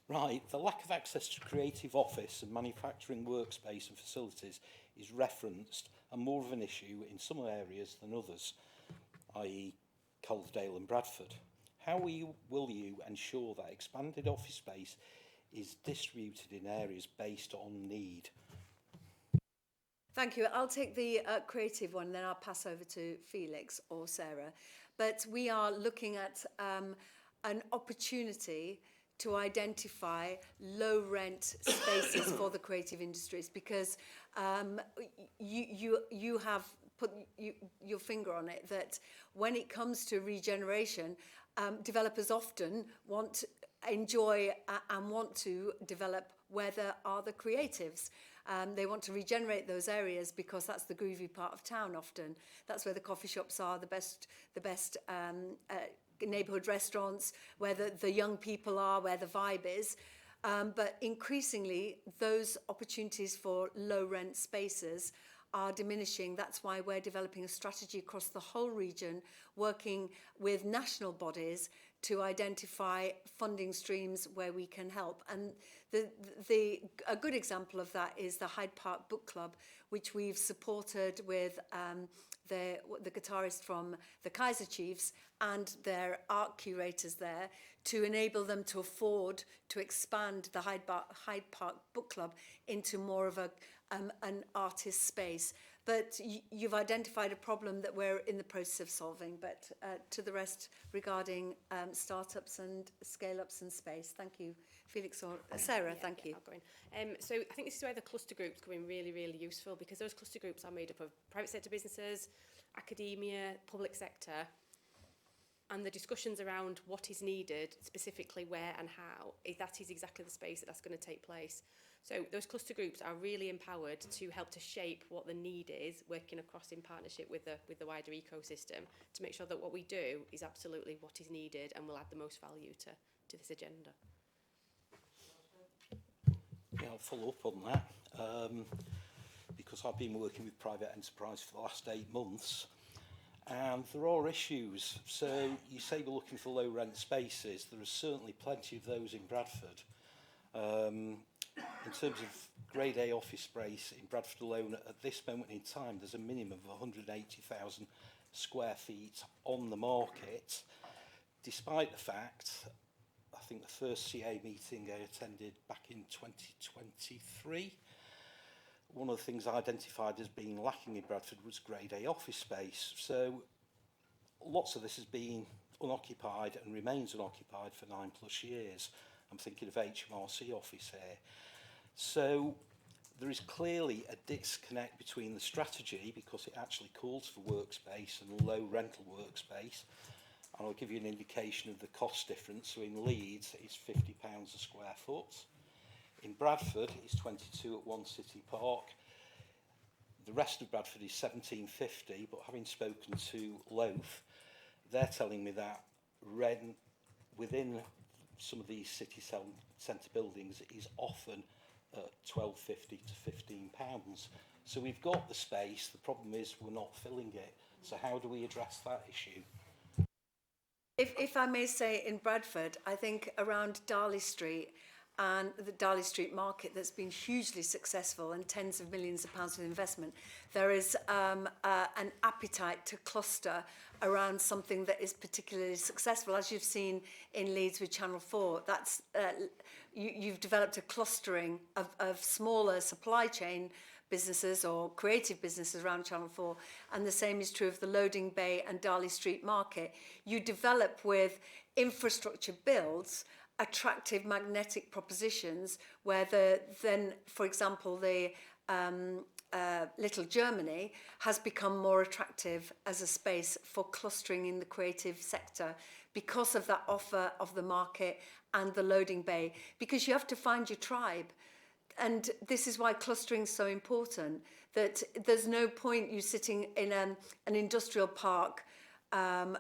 Right, the lack of access to creative office and manufacturing workspace and facilities is referenced and more of an issue in some areas than others, i.e. Calderdale and Bradford. How will you ensure that expanded office space is distributed in areas based on need? Thank you. I'll take the creative one, then I'll pass over to Felix or Sarah. But we are looking at an opportunity to identify low rent spaces for the creative industries, because you have put your finger on it, that when it comes to regeneration, developers often enjoy and want to develop where there are the creatives. They want to regenerate those areas because that's the groovy part of town often. That's where the coffee shops are, the best neighbourhood restaurants, where the young people are, where the vibe is. But increasingly, those opportunities for low rent spaces are diminishing. That's why we're developing a strategy across the whole region, working with national bodies to identify funding streams where we can help. And a good example of that is the Hyde Park Book Club, which we've supported with the guitarist from the Kaiser Chiefs and their art curators there, to enable them to afford to expand the Hyde Park Book Club into more of an artist space. But you've identified a problem that we're in the process of solving. But to the rest regarding startups and scale-ups and space, thank you. Felix or Sarah, thank you. I'll go in. So I think this is where the cluster groups come in really, really useful, because those cluster groups are made up of private sector businesses, academia, public sector, and the discussions around what is needed, specifically where and how, that is exactly the space that's going to take place. So those cluster groups are really empowered to help to shape what the need is, working across in partnership with the wider ecosystem, to make sure that what we do is absolutely what is needed and will add the most value to this agenda. Yeah, I'll follow up on that, because I've been working with private enterprise for the last 8 months, and there are issues. So you say we're looking for low rent spaces. There are certainly plenty of those in Bradford. In terms of grade A office space in Bradford alone, at this moment in time, there's a minimum of 180,000 square feet on the market, despite the fact I think the first CA meeting I attended back in 2023. One of the things identified as being lacking in Bradford was Grade A office space. So lots of this has been unoccupied and remains unoccupied for 9+ years. I'm thinking of HMRC office here. So there is clearly a disconnect between the strategy, because it actually calls for workspace and low rental workspace. And I'll give you an indication of the cost difference. So in Leeds, it's £50 a square foot. In Bradford, it's 22 at One City Park. The rest of Bradford is 17.50, but having spoken to Loaf, they're telling me that rent within some of these city centre buildings is often at £12.50 to £15. So we've got the space, the problem is we're not filling it. So how do we address that issue? If I may say, in Bradford, I think around Darley Street and the Darley Street market that's been hugely successful and tens of millions of pounds of investment, there is an appetite to cluster around something that is particularly successful. As you've seen in Leeds with Channel 4, that's, you've developed a clustering of smaller supply chain businesses or creative businesses around Channel 4, and the same is true of the Loading Bay and Darley Street market. You develop with infrastructure builds attractive magnetic propositions where then, for example, the Little Germany has become more attractive as a space for clustering in the creative sector because of that offer of the market and the Loading Bay, because you have to find your tribe. And this is why clustering is so important, that there's no point you sitting in an industrial park on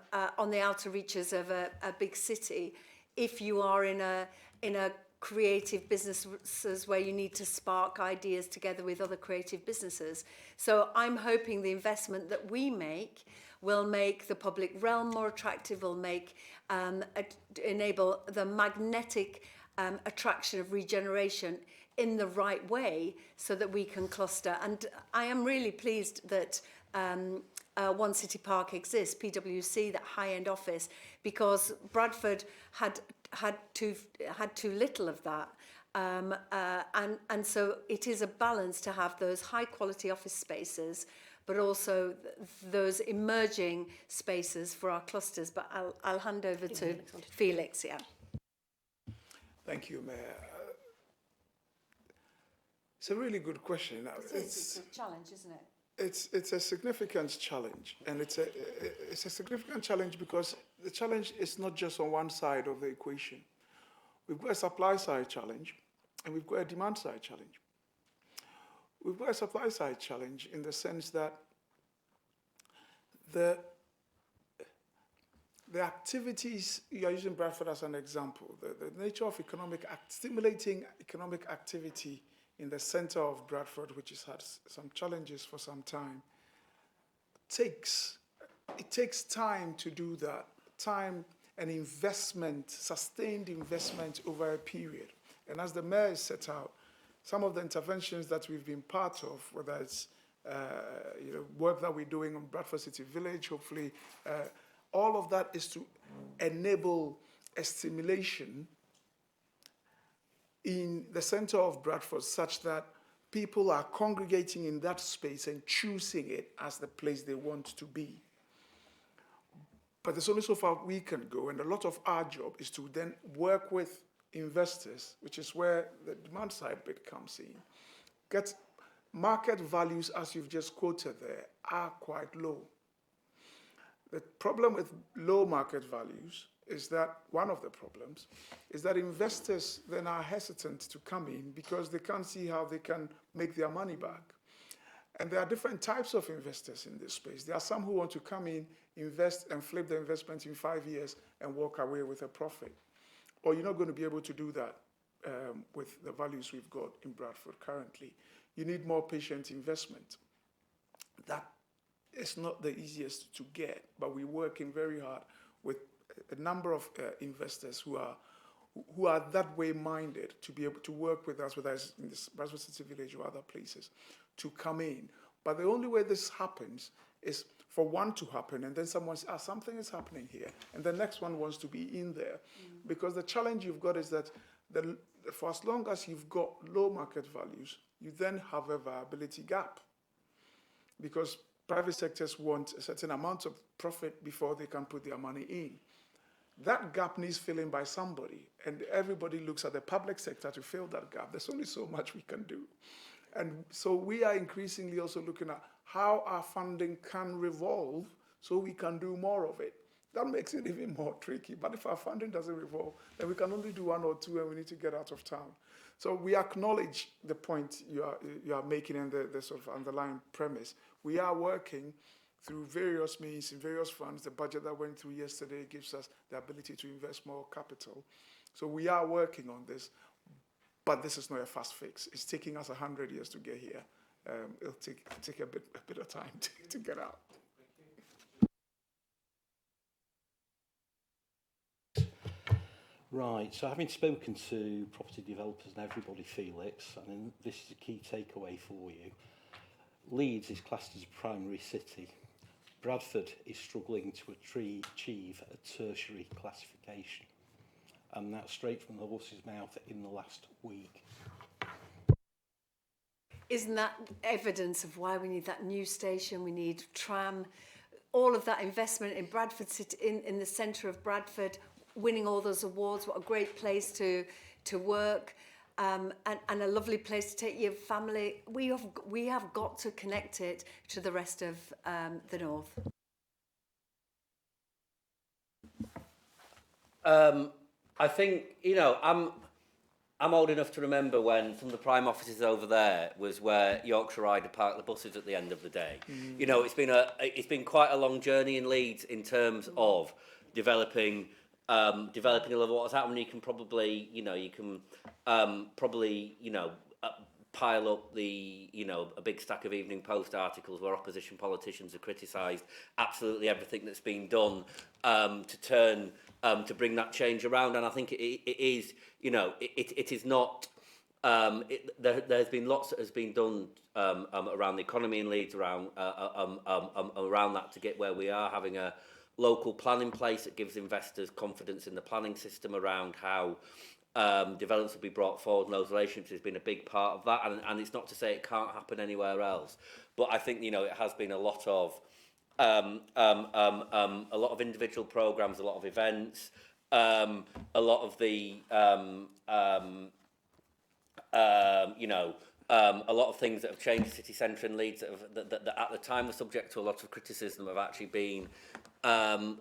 the outer reaches of a big city if you are in a creative businesses where you need to spark ideas together with other creative businesses. So I'm hoping the investment that we make will make the public realm more attractive, will make enable the magnetic attraction of regeneration in the right way so that we can cluster. And I am really pleased that One City Park exists, PwC, that high-end office, because Bradford had too little of that. And so it is a balance to have those high-quality office spaces, but also those emerging spaces for our clusters. But I'll hand over to Felix, yeah. Thank you, Mayor. It's a really good question. It's a challenge, isn't it? It's a significant challenge, and it's a significant challenge because the challenge is not just on one side of the equation. We've got a supply side challenge, and we've got a demand side challenge. We've got a supply side challenge in the sense that the activities, you are using Bradford as an example, the nature of stimulating economic activity in the center of Bradford, which has had some challenges for some time, it takes time to do that, time and investment, sustained investment over a period. And as the mayor has set out, some of the interventions that we've been part of, whether it's work that we're doing on Bradford City Village, hopefully, all of that is to enable a stimulation in the center of Bradford such that people are congregating in that space and choosing it as the place they want to be. But there's only so far we can go, and a lot of our job is to then work with investors, which is where the demand side bit comes in. Get market values, as you've just quoted there, are quite low. The problem with low market values is that one of the problems is that investors then are hesitant to come in because they can't see how they can make their money back. And there are different types of investors in this space. There are some who want to come in, invest, and flip the investment in 5 years and walk away with a profit. Or you're not going to be able to do that with the values we've got in Bradford currently. You need more patient investment. That is not the easiest to get, but we're working very hard with a number of investors who are that way minded to be able to work with us, whether it's in this Bradford City Village or other places, to come in. But the only way this happens is for one to happen, and then someone says, something is happening here, and the next one wants to be in there. Because the challenge you've got is that for as long as you've got low market values, you then have a viability gap. Because private sectors want a certain amount of profit before they can put their money in. That gap needs filling by somebody, and everybody looks at the public sector to fill that gap. There's only so much we can do. And so we are increasingly also looking at how our funding can revolve so we can do more of it. That makes it even more tricky. But if our funding doesn't revolve, then we can only do one or two and we need to get out of town. So we acknowledge the point you are making and the sort of underlying premise. We are working through various means, in various funds. The budget that went through yesterday gives us the ability to invest more capital. So we are working on this, but this is not a fast fix. It's taking us 100 years to get here. It'll take a bit of time to get out. Right, so having spoken to property developers and everybody, Felix, and this is a key takeaway for you. Leeds is classed as a primary city. Bradford is struggling to achieve a tertiary classification. And that's straight from the horse's mouth in the last week. Isn't that evidence of why we need that new station, we need tram, all of that investment in Bradford City, in the centre of Bradford, winning all those awards, what a great place to work, and a lovely place to take your family. We have got to connect it to the rest of the north. I think, you know, I'm old enough to remember when some of the prime offices over there was where Yorkshire Rider parked the buses at the end of the day. You know, it's been quite a long journey in Leeds in terms of developing a lot of what's happening. You can probably, pile up a big stack of Evening Post articles where opposition politicians have criticised absolutely everything that's been done to bring that change around. And I think it is, it is not. There's been lots that has been done around the economy in Leeds, around that to get where we are, having a local plan in place that gives investors confidence in the planning system around how developments will be brought forward, and those relationships has been a big part of that. And it's not to say it can't happen anywhere else, but I think it has been a lot of individual programs, a lot of events, a lot of the a lot of things that have changed the city centre in Leeds that at the time were subject to a lot of criticism have actually been they've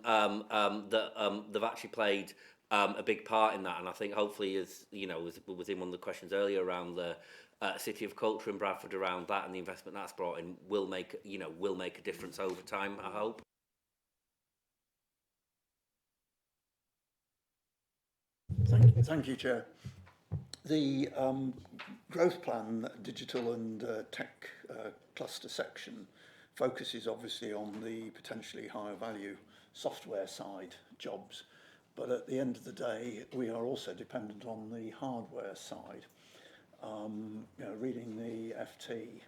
actually played a big part in that. And I think hopefully, as was in one of the questions earlier around the City of Culture in Bradford, around that and the investment that's brought in will make a difference over time, I hope. Thank you, Chair. The growth plan, digital and tech cluster section, focuses obviously on the potentially higher value software side jobs, but at the end of the day, we are also dependent on the hardware side. Reading the FT,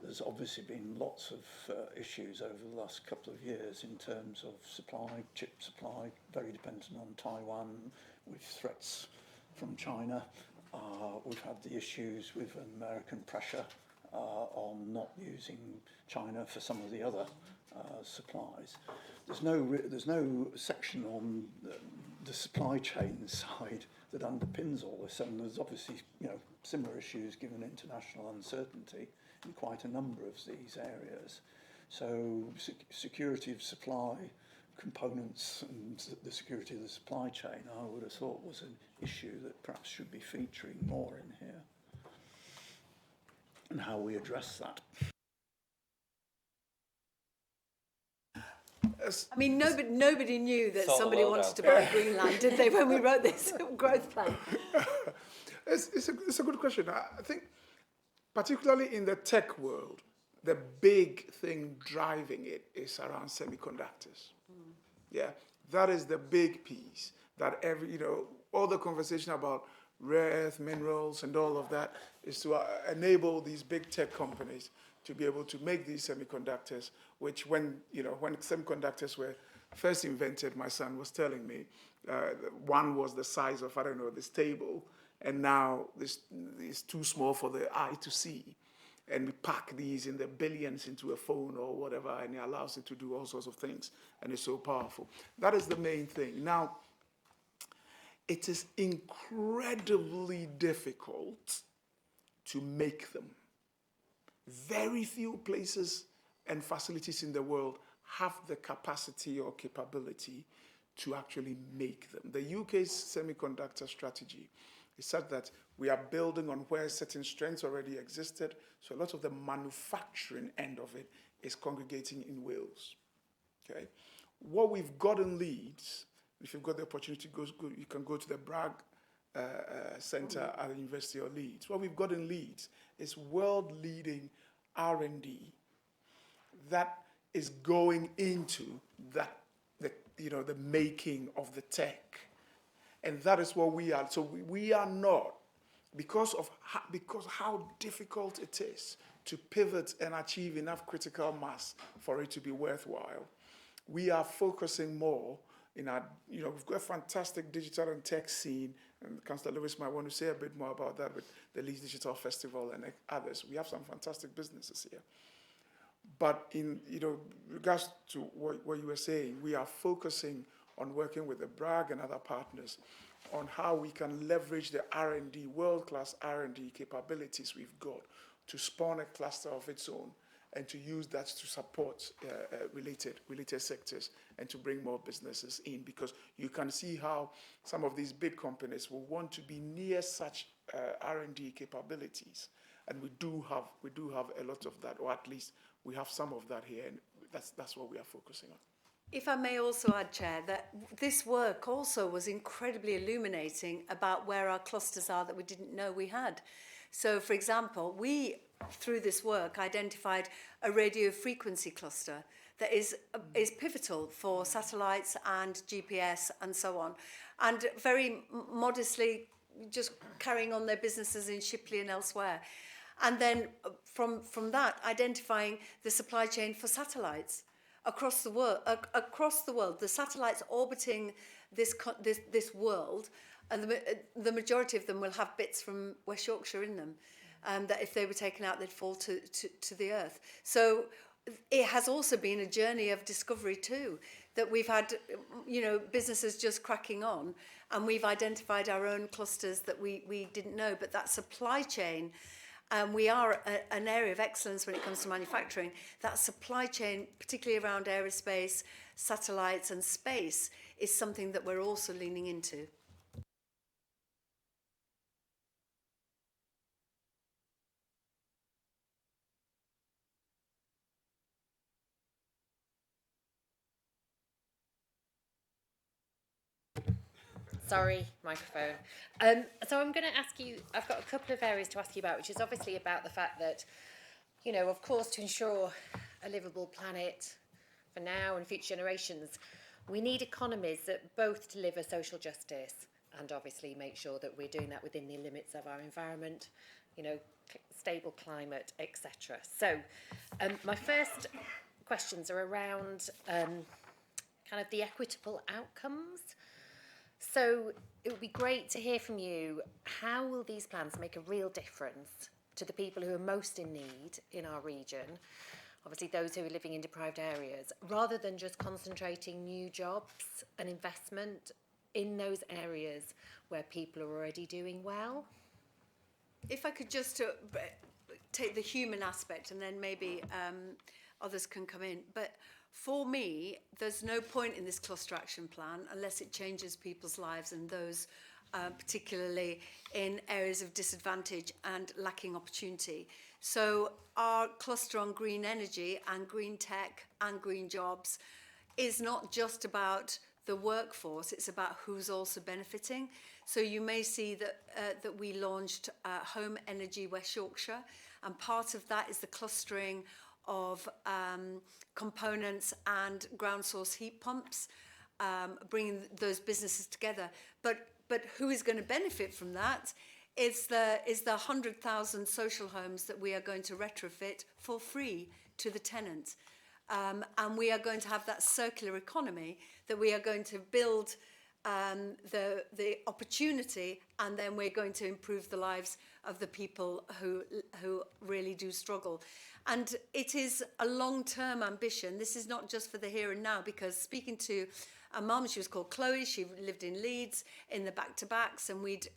there's obviously been lots of issues over the last couple of years in terms of supply, chip supply, very dependent on Taiwan, with threats from China. We've had the issues with American pressure on not using China for some of the other supplies. There's no section on the supply chain side that underpins all this, and there's obviously similar issues given international uncertainty in quite a number of these areas. So security of supply, components and the security of the supply chain, I would have thought was an issue that perhaps should be featuring more in here, and how we address that. I mean, nobody knew that somebody wanted to buy Greenland, did they, when we wrote this growth plan? It's a good question. I think, particularly in the tech world, the big thing driving it is around semiconductors. Yeah, that is the big piece that all the conversation about rare earth minerals and all of that, is to enable these big tech companies to be able to make these semiconductors, which when semiconductors were first invented, my son was telling me, one was the size of, I don't know, this table, and now this is too small for the eye to see. And we pack these in the billions into a phone or whatever, and it allows it to do all sorts of things, and it's so powerful. That is the main thing. Now, it is incredibly difficult to make them. Very few places and facilities in the world have the capacity or capability to actually make them. The UK's semiconductor strategy is such that we are building on where certain strengths already existed, so a lot of the manufacturing end of it is congregating in Wales. Okay? What we've got in Leeds, if you've got the opportunity to go, you can go to the Bragg Centre at the University of Leeds. What we've got in Leeds is world-leading R&D that is going into that, the making of the tech. And that is what we are. So we are not, because how difficult it is to pivot and achieve enough critical mass for it to be worthwhile, we are focusing more in our, we've got a fantastic digital and tech scene, and Councillor Lewis might want to say a bit more about that with the Leeds Digital Festival and others. We have some fantastic businesses here. But in regards to what you were saying, we are focusing on working with the Bragg and other partners on how we can leverage the R&D, world-class R&D capabilities we've got to spawn a cluster of its own and to use that to support related sectors and to bring more businesses in, because you can see how some of these big companies will want to be near such R&D capabilities, and we do have a lot of that, or at least we have some of that here, and that's what we are focusing on. If I may also add, Chair, that this work also was incredibly illuminating about where our clusters are that we didn't know we had. So, for example, we, through this work, identified a radio frequency cluster that is pivotal for satellites and GPS and so on, and very modestly just carrying on their businesses in Shipley and elsewhere. And then from that, identifying the supply chain for satellites across the world, the satellites orbiting this world, and the majority of them will have bits from West Yorkshire in them, that if they were taken out, they'd fall to the earth. So it has also been a journey of discovery too, that we've had, businesses just cracking on, and we've identified our own clusters that we didn't know, but that supply chain. We are an area of excellence when it comes to manufacturing. That supply chain, particularly around aerospace, satellites and space, is something that we're also leaning into. Sorry, microphone. So I'm going to ask you, I've got a couple of areas to ask you about, which is obviously about the fact that, of course, to ensure a livable planet for now and future generations, we need economies that both deliver social justice and obviously make sure that we're doing that within the limits of our environment, stable climate, etc. So my first questions are around kind of the equitable outcomes. So it would be great to hear from you, how will these plans make a real difference to the people who are most in need in our region, obviously those who are living in deprived areas, rather than just concentrating new jobs and investment in those areas where people are already doing well? If I could just take the human aspect, and then maybe others can come in. But for me, there's no point in this cluster action plan unless it changes people's lives, and those particularly in areas of disadvantage and lacking opportunity. So our cluster on green energy and green tech and green jobs is not just about the workforce, it's about who's also benefiting. So you may see that we launched Home Energy West Yorkshire, and part of that is the clustering of components and ground source heat pumps, bringing those businesses together. But but who is going to benefit from that is the 100,000 social homes that we are going to retrofit for free to the tenant. And we are going to have that circular economy that we are going to build the opportunity, and then we're going to improve the lives of the people who really do struggle. And it is a long-term ambition. This is not just for the here and now, because speaking to a mum, she was called Chloe, she lived in Leeds in the back-to-backs, and we'd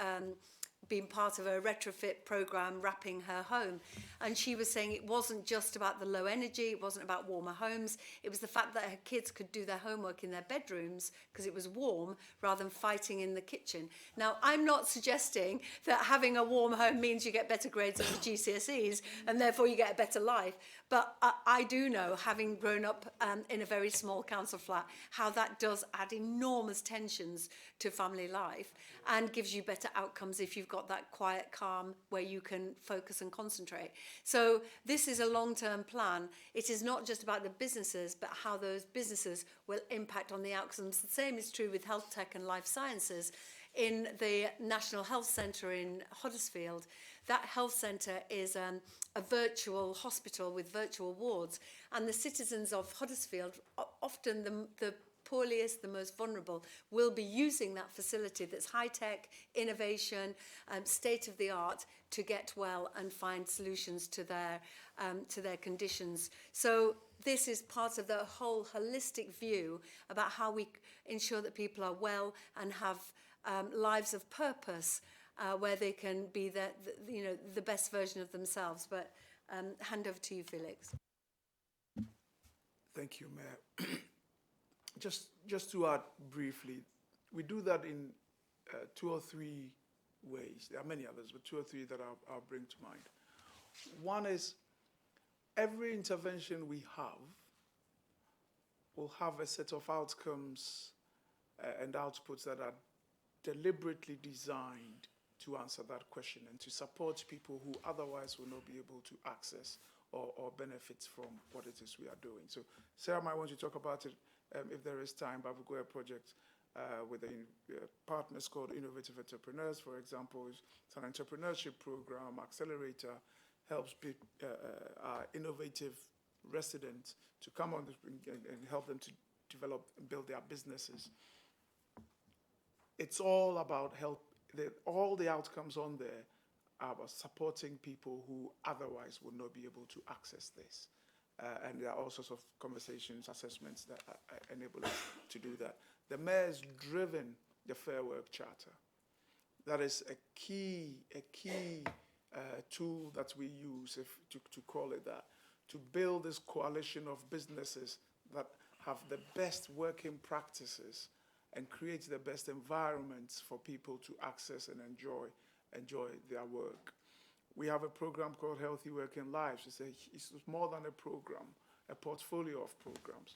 been part of a retrofit program wrapping her home, and she was saying it wasn't just about the low energy, it wasn't about warmer homes, it was the fact that her kids could do their homework in their bedrooms because it was warm rather than fighting in the kitchen. Now, I'm not suggesting that having a warm home means you get better grades at the GCSEs and therefore you get a better life, but I do know, having grown up in a very small council flat, how that does add enormous tensions to family life and gives you better outcomes if you've got that quiet calm where you can focus and concentrate. So this is a long-term plan. It is not just about the businesses, but how those businesses will impact on the outcomes. The same is true with health tech and life sciences. In the National Health Centre in Huddersfield, that health centre is a virtual hospital with virtual wards, and the citizens of Huddersfield, often the poorest, the most vulnerable, will be using that facility that's high-tech, innovation, state-of-the-art to get well and find solutions to their conditions. So this is part of the whole holistic view about how we ensure that people are well and have lives of purpose, where they can be the best version of themselves. But hand over to you, Felix. Thank you, Mayor. Just to add briefly, we do that in 2 or 3 ways. There are many others, but 2 or 3 that I'll bring to mind. One is every intervention we have will have a set of outcomes and outputs that are deliberately designed to answer that question and to support people who otherwise will not be able to access or benefit from what it is we are doing. So Sarah might want to talk about it if there is time, but we've got a project with partners called Innovative Entrepreneurs, for example. It's an entrepreneurship program, accelerator, helps our innovative residents to come on and help them to develop and build their businesses. It's all about help. All the outcomes on there are about supporting people who otherwise would not be able to access this. And there are all sorts of conversations, assessments that enable us to do that. The mayor's driven the Fair Work Charter. That is a key tool that we use, to call it that, to build this coalition of businesses that have the best working practices and create the best environments for people to access and enjoy their work. We have a program called Healthy Working Lives. It's more than a program, a portfolio of programs,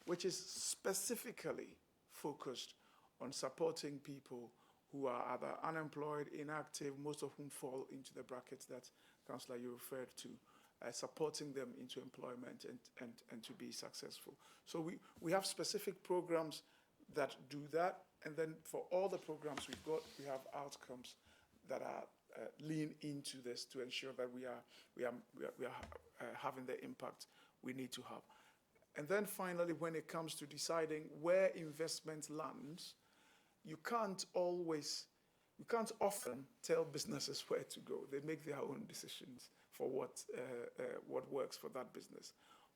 which is specifically focused on supporting people who are either unemployed, inactive, most of whom fall into the brackets that, Councillor, you referred to, supporting them into employment and to be successful. So we have specific programs that do that, and then for all the programs we've got, we have outcomes that are lean into this to ensure that we are having the impact we need to have. And then finally, when it comes to deciding where investment lands, you can't often tell businesses where to go. They make their own decisions for what works for that business.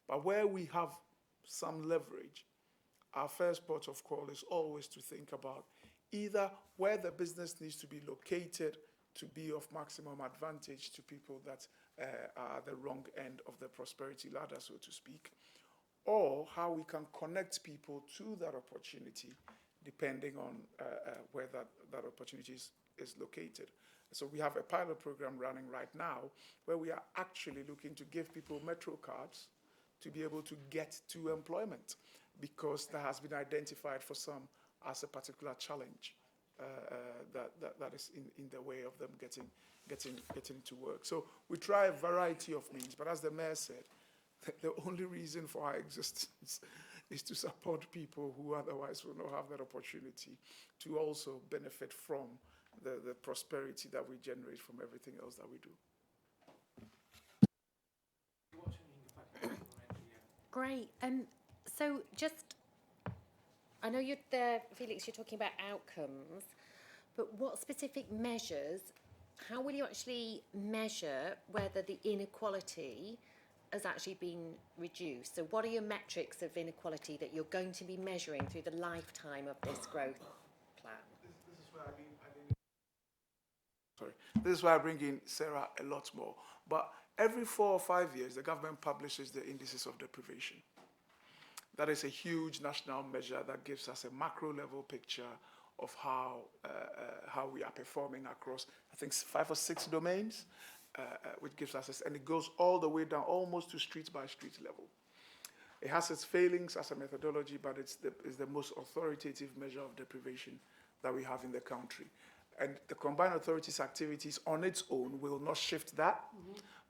But where we have some leverage, our first port of call is always to think about either where the business needs to be located to be of maximum advantage to people that are at the wrong end of the prosperity ladder, so to speak, or how we can connect people to that opportunity depending on where that opportunity is located. So we have a pilot program running right now where we are actually looking to give people Metro cards to be able to get to employment, because that has been identified for some as a particular challenge that is in the way of them getting to work. So we try a variety of means, but as the mayor said, the only reason for our existence is to support people who otherwise will not have that opportunity to also benefit from the prosperity that we generate from everything else that we do. Great. So just, I know you're there, Felix, you're talking about outcomes, but what specific measures, how will you actually measure whether the inequality has actually been reduced? So what are your metrics of inequality that you're going to be measuring through the lifetime of this growth plan? This is where this is why I bring in Sarah a lot more. But every 4 or 5 years, the government publishes the indices of deprivation. That is a huge national measure that gives us a macro level picture of how we are performing across, I think, 5 or 6 domains, which gives us, and it goes all the way down almost to street by street level. It has its failings as a methodology, but it's the most authoritative measure of deprivation that we have in the country. And the combined authorities' activities on its own will not shift that,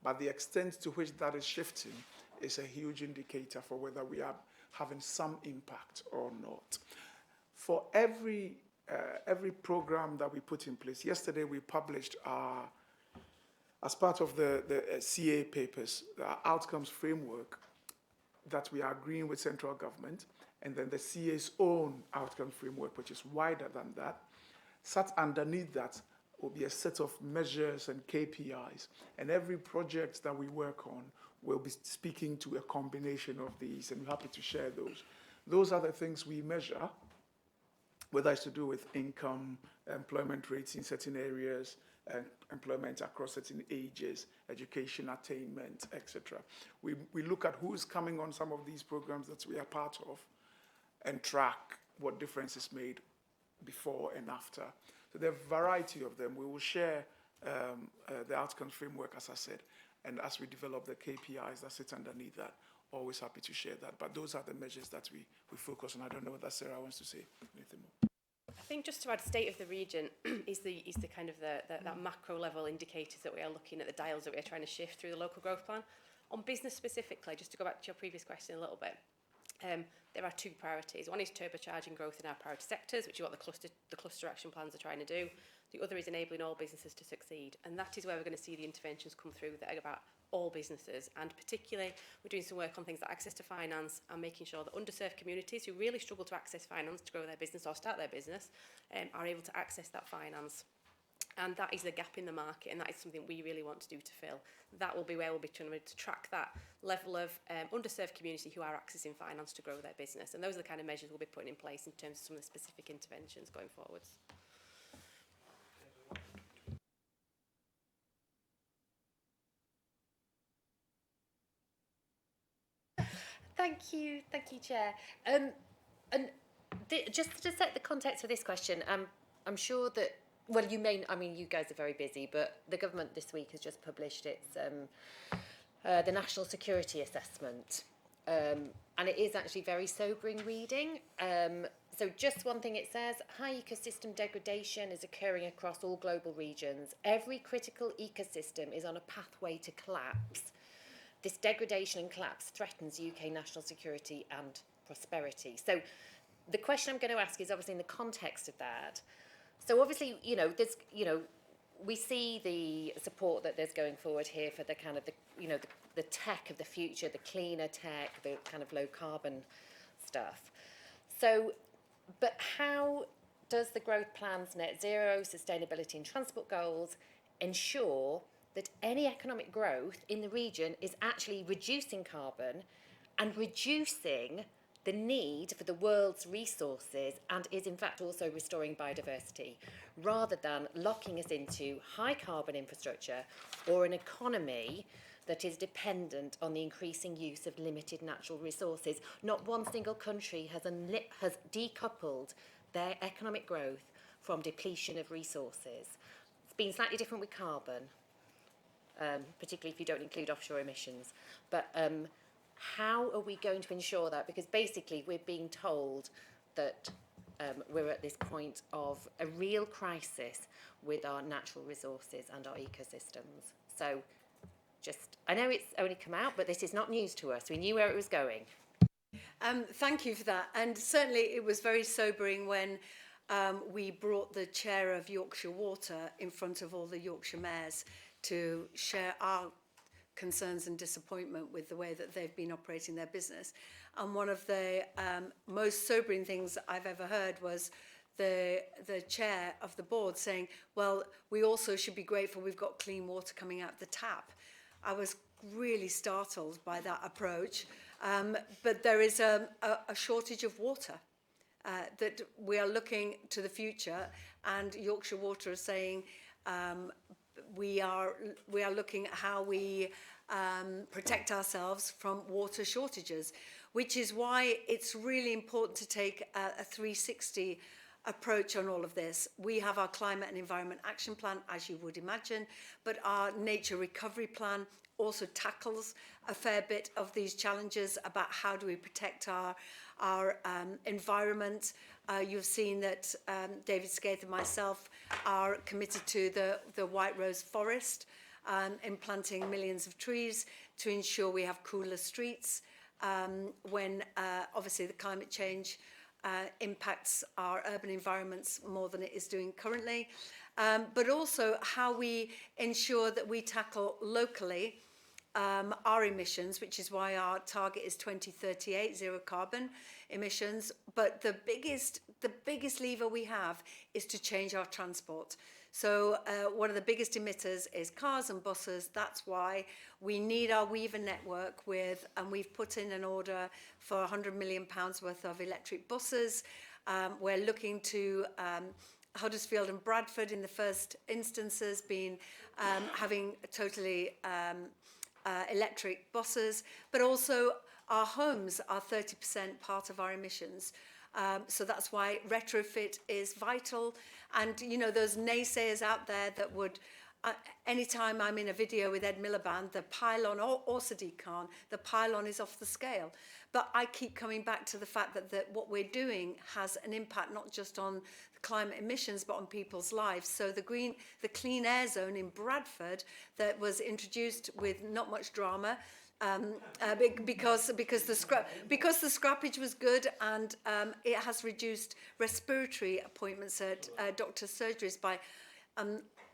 but the extent to which that is shifting is a huge indicator for whether we are having some impact or not. For every program that we put in place, yesterday we published as part of the CA papers, the outcomes framework that we are agreeing with central government, and then the CA's own outcome framework, which is wider than that. Sat underneath that will be a set of measures and KPIs, and every project that we work on will be speaking to a combination of these, and we're happy to share those. Those are the things we measure, whether it's to do with income, employment rates in certain areas, employment across certain ages, education attainment, etc. We look at who's coming on some of these programs that we are part of and track what difference is made before and after. So there are a variety of them. We will share the outcomes framework, as I said, and as we develop the KPIs that sit underneath that, always happy to share that. But those are the measures that we focus on. I don't know whether Sarah wants to say anything more. I think just to add, state of the region is the kind of that macro level indicators that we are looking at, the dials that we are trying to shift through the local growth plan. On business specifically, just to go back to your previous question a little bit, there are 2 priorities. One is turbocharging growth in our priority sectors, which is what the cluster action plans are trying to do. The other is enabling all businesses to succeed. And that is where we're going to see the interventions come through that are about all businesses. And particularly, we're doing some work on things like access to finance and making sure that underserved communities who really struggle to access finance to grow their business or start their business are able to access that finance. And that is the gap in the market, and that is something we really want to do to fill. That will be where we'll be trying to track that level of underserved community who are accessing finance to grow their business. And those are the kind of measures we'll be putting in place in terms of some of the specific interventions going forwards. Thank you, Chair. Just to set the context for this question, I'm sure that, well, you guys are very busy, but the government this week has just published its the National Security Assessment, and it is actually very sobering reading. So just one thing it says, high ecosystem degradation is occurring across all global regions. Every critical ecosystem is on a pathway to collapse. This degradation and collapse threatens UK national security and prosperity. So the question I'm going to ask is obviously in the context of that. So obviously, we see the support that there's going forward here for the kind of the tech of the future, the cleaner tech, the kind of low carbon stuff. So, but how does the growth plan's net zero, sustainability and transport goals ensure that any economic growth in the region is actually reducing carbon and reducing the need for the world's resources and is in fact also restoring biodiversity, rather than locking us into high carbon infrastructure or an economy that is dependent on the increasing use of limited natural resources? Not one single country has decoupled their economic growth from depletion of resources. It's been slightly different with carbon, particularly if you don't include offshore emissions. But how are we going to ensure that? Because basically we're being told that we're at this point of a real crisis with our natural resources and our ecosystems. So I know it's only come out, but this is not news to us. We knew where it was going. Thank you for that. And certainly it was very sobering when we brought the chair of Yorkshire Water in front of all the Yorkshire mayors to share our concerns and disappointment with the way that they've been operating their business. And one of the most sobering things I've ever heard was the chair of the board saying, well, we also should be grateful we've got clean water coming out the tap. I was really startled by that approach. But there is a shortage of water that we are looking to the future, and Yorkshire Water is saying we are looking at how we protect ourselves from water shortages, which is why it's really important to take a 360 approach on all of this. We have our Climate and Environment Action Plan, as you would imagine, but our Nature Recovery Plan also tackles a fair bit of these challenges about how do we protect our environment. You've seen that David Skaith and myself are committed to the White Rose Forest in planting millions of trees to ensure we have cooler streets when obviously the climate change impacts our urban environments more than it is doing currently. But also how we ensure that we tackle locally our emissions, which is why our target is 2038, zero carbon emissions. But the biggest lever we have is to change our transport. So one of the biggest emitters is cars and buses. That's why we need our Weaver network and we've put in an order for £100 million worth of electric buses. We're looking to Huddersfield and Bradford in the first instances having totally electric buses, but also our homes are 30% part of our emissions. So that's why retrofit is vital. And, you know, those naysayers out there that would, anytime I'm in a video with Ed Miliband, the pylon, or Sadiq Khan, the pylon is off the scale. But I keep coming back to the fact that what we're doing has an impact not just on the climate emissions, but on people's lives. So the clean air zone in Bradford that was introduced with not much drama, because the scrappage was good, and it has reduced respiratory appointments at doctor's surgeries by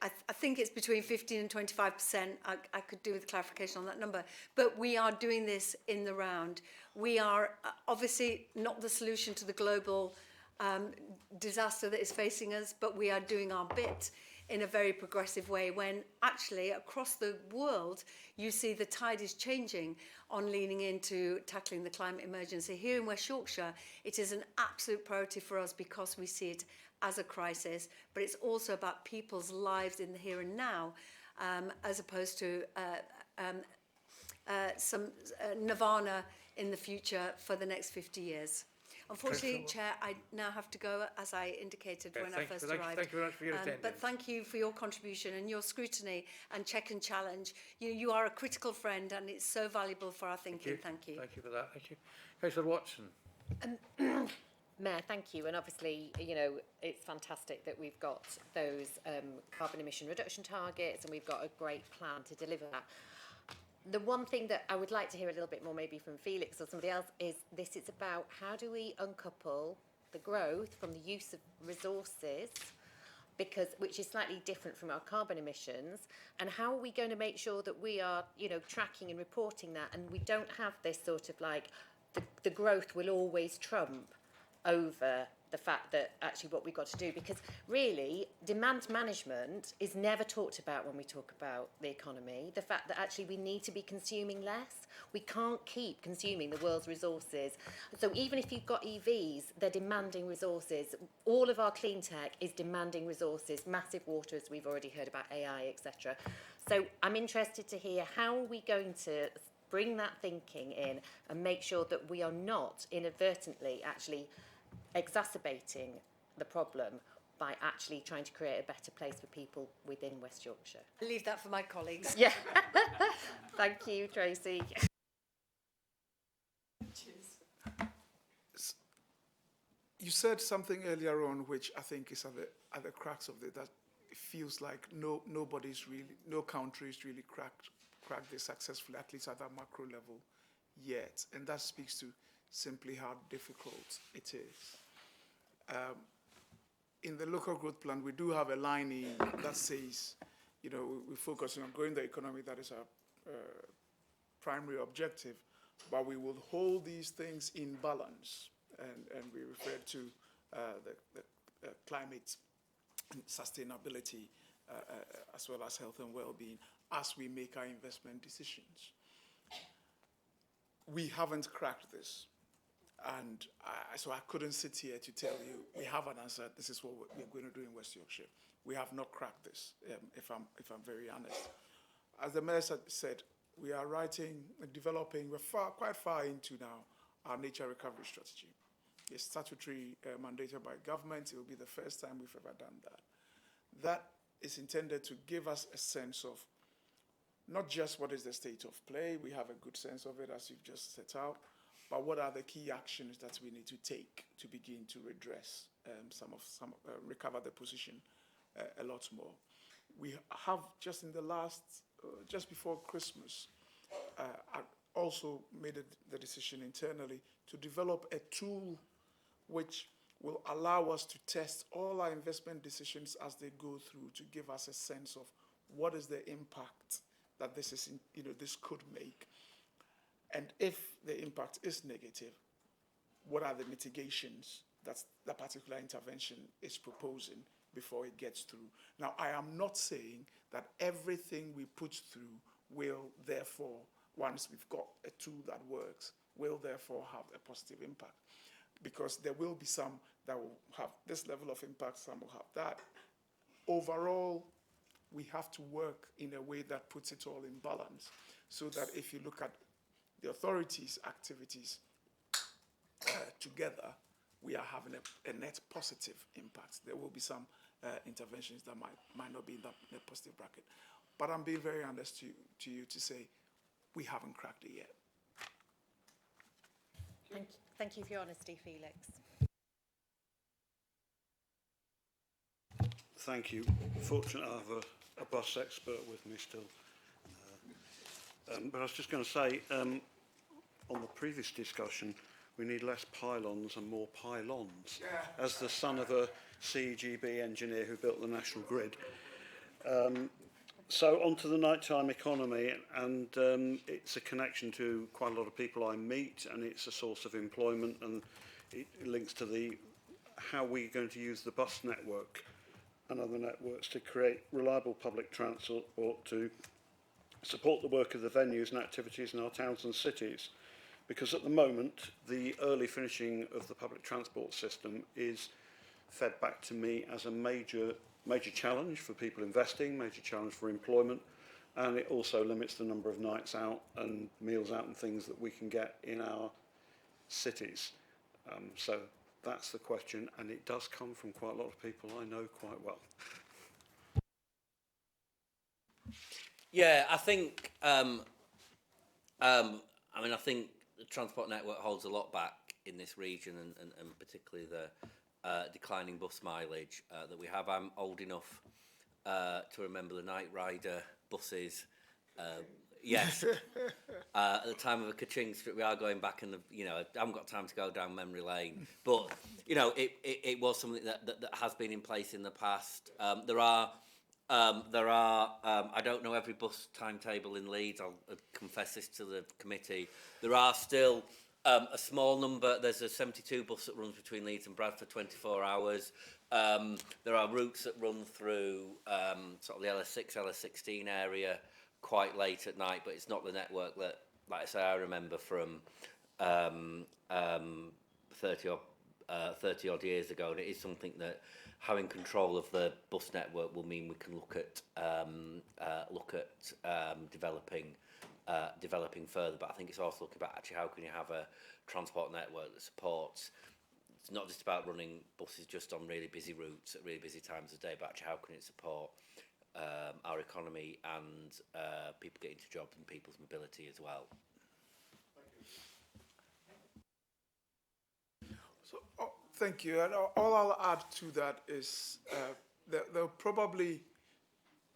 I think it's between 15 and 25%. I could do with clarification on that number. But we are doing this in the round. We are obviously not the solution to the global disaster that is facing us, but we are doing our bit in a very progressive way when actually across the world you see the tide is changing on leaning into tackling the climate emergency. Here in West Yorkshire, it is an absolute priority for us because we see it as a crisis, but it's also about people's lives in the here and now, as opposed to some nirvana in the future for the next 50 years. Unfortunately, Chair, I now have to go, as I indicated when I first arrived. Thank you very much for your attendance. But thank you for your contribution and your scrutiny and check and challenge. You are a critical friend, and it's so valuable for our thinking. Thank you. Thank you for that. Thank you. Councillor Watson. Mayor, thank you. And obviously, you know, it's fantastic that we've got those carbon emission reduction targets and we've got a great plan to deliver that. The one thing that I would like to hear a little bit more maybe from Felix or somebody else is this is about how do we uncouple the growth from the use of resources, which is slightly different from our carbon emissions, and how are we going to make sure that we are, you know, tracking and reporting that, and we don't have this sort of like the growth will always trump over the fact that actually what we've got to do, because really demand management is never talked about when we talk about the economy. The fact that actually we need to be consuming less. We can't keep consuming the world's resources. So even if you've got EVs, they're demanding resources. All of our clean tech is demanding resources, massive water, as we've already heard about AI, etc. So I'm interested to hear how are we going to bring that thinking in and make sure that we are not inadvertently actually exacerbating the problem by actually trying to create a better place for people within West Yorkshire. I'll leave that for my colleagues. Yeah. Thank you, Tracy. You said something earlier on which I think is at the cracks of it, that it feels like no country's really cracked this successfully, at least at that macro level yet. And that speaks to simply how difficult it is. In the local growth plan, we do have a line in that says, you know, we're focusing on growing the economy. That is our primary objective, but we will hold these things in balance. And we refer to the climate and sustainability as well as health and well-being as we make our investment decisions. We haven't cracked this. And so I couldn't sit here to tell you, we have an answer, this is what we're going to do in West Yorkshire. We have not cracked this, if I'm very honest. As the Mayor said, we are developing, we're quite far into now our nature recovery strategy. It's statutory mandated by government. It will be the first time we've ever done that. That is intended to give us a sense of not just what is the state of play, we have a good sense of it as you've just set out, but what are the key actions that we need to take to begin to redress recover the position a lot more. We have just in the last, just before Christmas, I also made the decision internally to develop a tool which will allow us to test all our investment decisions as they go through to give us a sense of what is the impact that this could make. And if the impact is negative, what are the mitigations that that particular intervention is proposing before it gets through? Now, I am not saying that everything we put through will therefore, once we've got a tool that works, will therefore have a positive impact. Because there will be some that will have this level of impact, some will have that. Overall, we have to work in a way that puts it all in balance, so that if you look at the authorities' activities together, we are having a net positive impact. There will be some interventions that might not be in that positive bracket. But I'm being very honest to you to say we haven't cracked it yet. Thank you for your honesty, Felix. Thank you. Fortunately, I have a bus expert with me still. But I was just going to say, on the previous discussion, we need less pylons and more pylons. Yeah. As the son of a CEGB engineer who built the national grid. So on to the nighttime economy, and it's a connection to quite a lot of people I meet, and it's a source of employment, and it links to how we're going to use the bus network and other networks to create reliable public transport to support the work of the venues and activities in our towns and cities. Because at the moment, the early finishing of the public transport system is fed back to me as a major challenge for people investing, major challenge for employment, and it also limits the number of nights out and meals out and things that we can get in our cities. So that's the question, and it does come from quite a lot of people I know quite well. Yeah, I think, I think the transport network holds a lot back in this region, and particularly the declining bus mileage that we have. I'm old enough to remember the Night Rider buses. Yes, at the time of a Kaching Street, we are going back, and I haven't got time to go down memory lane. But it was something that has been in place in the past. There are. I don't know every bus timetable in Leeds. I'll confess this to the committee. There are still a small number. There's a 72 bus that runs between Leeds and Bradford 24 hours. There are routes that run through sort of the LS6, LS16 area quite late at night, but it's not the network that, like I say, I remember from 30 odd years ago, and it is something that having control of the bus network will mean we can look at developing further. But I think it's also looking about actually how can you have a transport network that supports. It's not just about running buses just on really busy routes at really busy times of day, but actually how can it support our economy and people getting to jobs and people's mobility as well. So, thank you. And all I'll add to that is there'll probably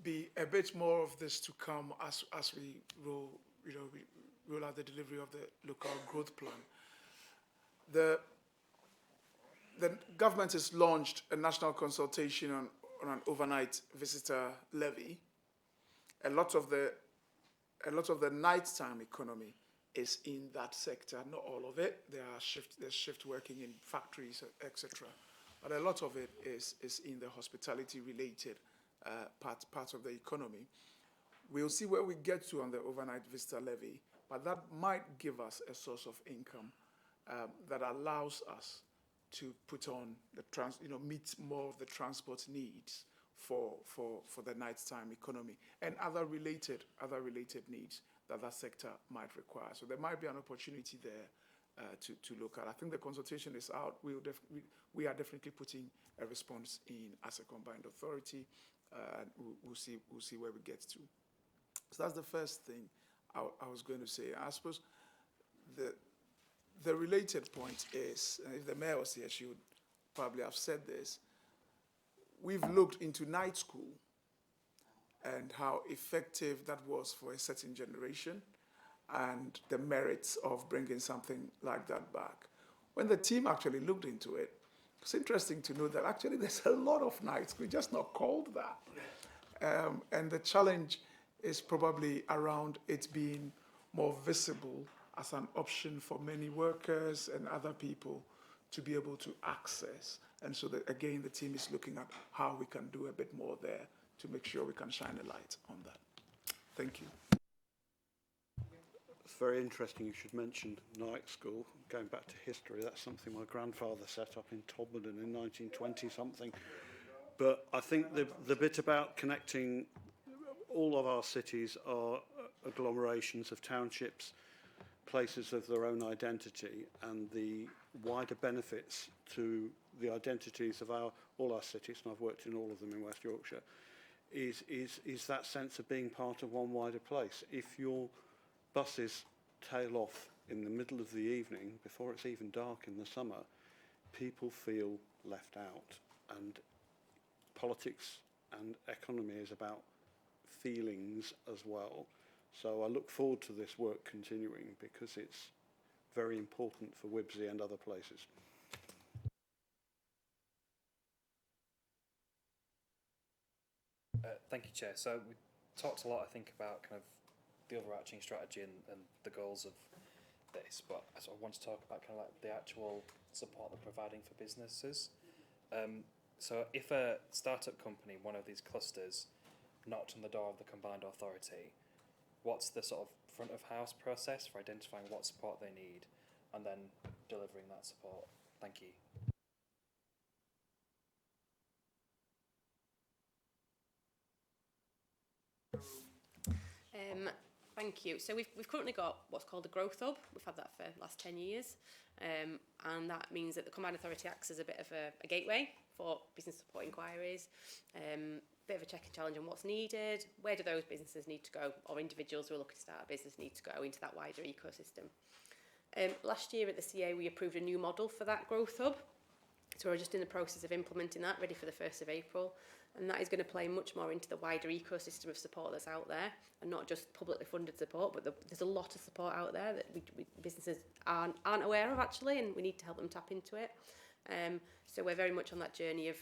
be a bit more of this to come as we roll out the delivery of the local growth plan. The government has launched a national consultation on an overnight visitor levy. A lot of the nighttime economy is in that sector. Not all of it. There's shift working in factories, etc. But a lot of it is in the hospitality-related part of the economy. We'll see where we get to on the overnight visitor levy, but that might give us a source of income that allows us to put on meet more of the transport needs for the nighttime economy and other related needs that sector might require. So there might be an opportunity there to look at. I think the consultation is out. We are definitely putting a response in as a combined authority, and we'll see where we get to. So that's the first thing I was going to say. I suppose the related point is, and if the mayor was here, she would probably have said this. We've looked into night school and how effective that was for a certain generation and the merits of bringing something like that back. When the team actually looked into it, it's interesting to know that actually there's a lot of night school, just not called that. And the challenge is probably around it being more visible as an option for many workers and other people to be able to access. And so that, again, the team is looking at how we can do a bit more there to make sure we can shine a light on that. Thank you. It's very interesting you should mention night school. Going back to history, that's something my grandfather set up in Todmorden in 1920-something. But I think the bit about connecting all of our cities are agglomerations of townships, places of their own identity, and the wider benefits to the identities of all our cities, and I've worked in all of them in West Yorkshire, is that sense of being part of one wider place. If your buses tail off in the middle of the evening, before it's even dark in the summer, people feel left out. And politics and economy is about feelings as well. So I look forward to this work continuing because it's very important for Wibsey and other places. Thank you, Chair. So we talked a lot, I think, about kind of the overarching strategy and the goals of this, but I sort of want to talk about kind of like the actual support they're providing for businesses. So if a startup company, one of these clusters, knocked on the door of the combined authority, what's the sort of front of house process for identifying what support they need and then delivering that support? Thank you. Thank you. So we've currently got what's called a growth hub. We've had that for the last 10 years. And that means that the Combined Authority acts as a bit of a gateway for business support inquiries, bit of a check and challenge on what's needed, where do those businesses need to go, or individuals who are looking to start a business need to go into that wider ecosystem. Last year at the CA we approved a new model for that growth hub. So we're just in the process of implementing that, ready for the 1st of April. And that is going to play much more into the wider ecosystem of support that's out there, and not just publicly funded support, but there's a lot of support out there that businesses aren't aware of actually, and we need to help them tap into it. So we're very much on that journey of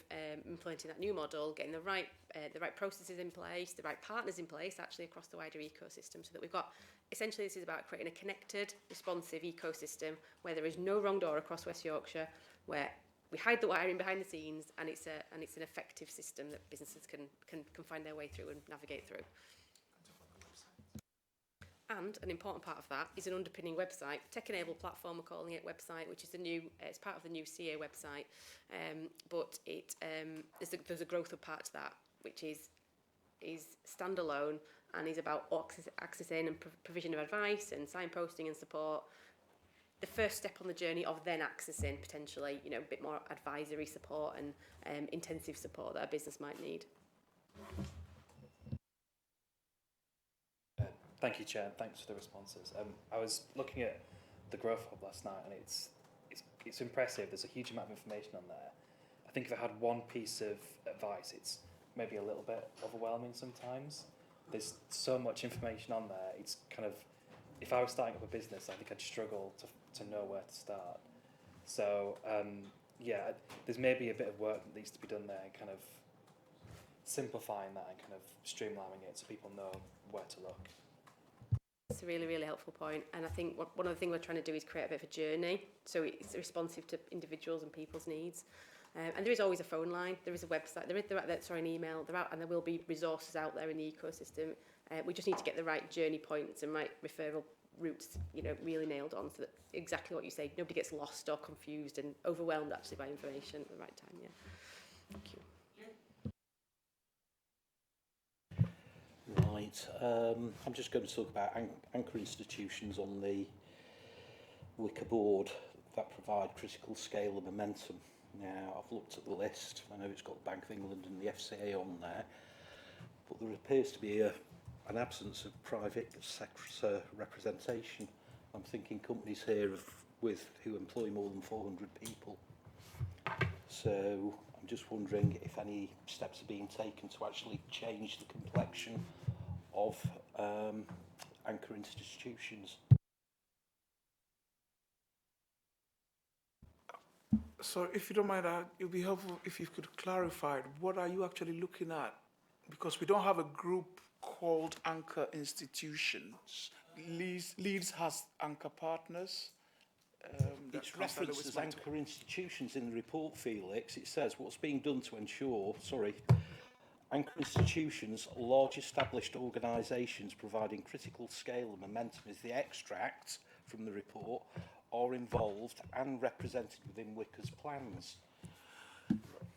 implementing that new model, getting the right processes in place, the right partners in place actually across the wider ecosystem, so that we've got, essentially this is about creating a connected, responsive ecosystem where there is no wrong door across West Yorkshire, where we hide the wiring behind the scenes, and it's an effective system that businesses can find their way through and navigate through. And an important part of that is an underpinning website, tech-enabled platform we're calling it, website, which is it's part of the new CA website, but there's a growth hub part to that, which is standalone and is about accessing and provision of advice and signposting and support. The first step on the journey of then accessing potentially, a bit more advisory support and intensive support that a business might need. Thank you, Chair, and thanks for the responses. I was looking at the Growth Hub last night, and it's impressive. There's a huge amount of information on there. I think if I had one piece of advice, it's maybe a little bit overwhelming sometimes. There's so much information on there. It's kind of, if I was starting up a business, I think I'd struggle to know where to start. So yeah, there's maybe a bit of work that needs to be done there, kind of simplifying that and kind of streamlining it so people know where to look. It's a really, really helpful point. And I think one of the things we're trying to do is create a bit of a journey, so it's responsive to individuals and people's needs. And there is always a phone line, there is a website, there is an email, and there will be resources out there in the ecosystem. We just need to get the right journey points and right referral routes, really nailed on, so that exactly what you say, nobody gets lost or confused and overwhelmed actually by information at the right time. Yeah. Thank you. Right, I'm just going to talk about anchor institutions on the Wicker board that provide critical scale and momentum. Now, I've looked at the list. I know it's got the Bank of England and the FCA on there, but there appears to be an absence of private sector representation. I'm thinking companies here who employ more than 400 people. So I'm just wondering if any steps are being taken to actually change the complexion of anchor institutions. So if you don't mind, it would be helpful if you could clarify, what are you actually looking at? Because we don't have a group called Anchor Institutions. Leeds has Anchor Partners. It's referenced as anchor institutions in the report, Felix. It says what's being done to ensure, anchor institutions, large established organisations providing critical scale and momentum is the extract from the report, are involved and represented within Wicker's plans.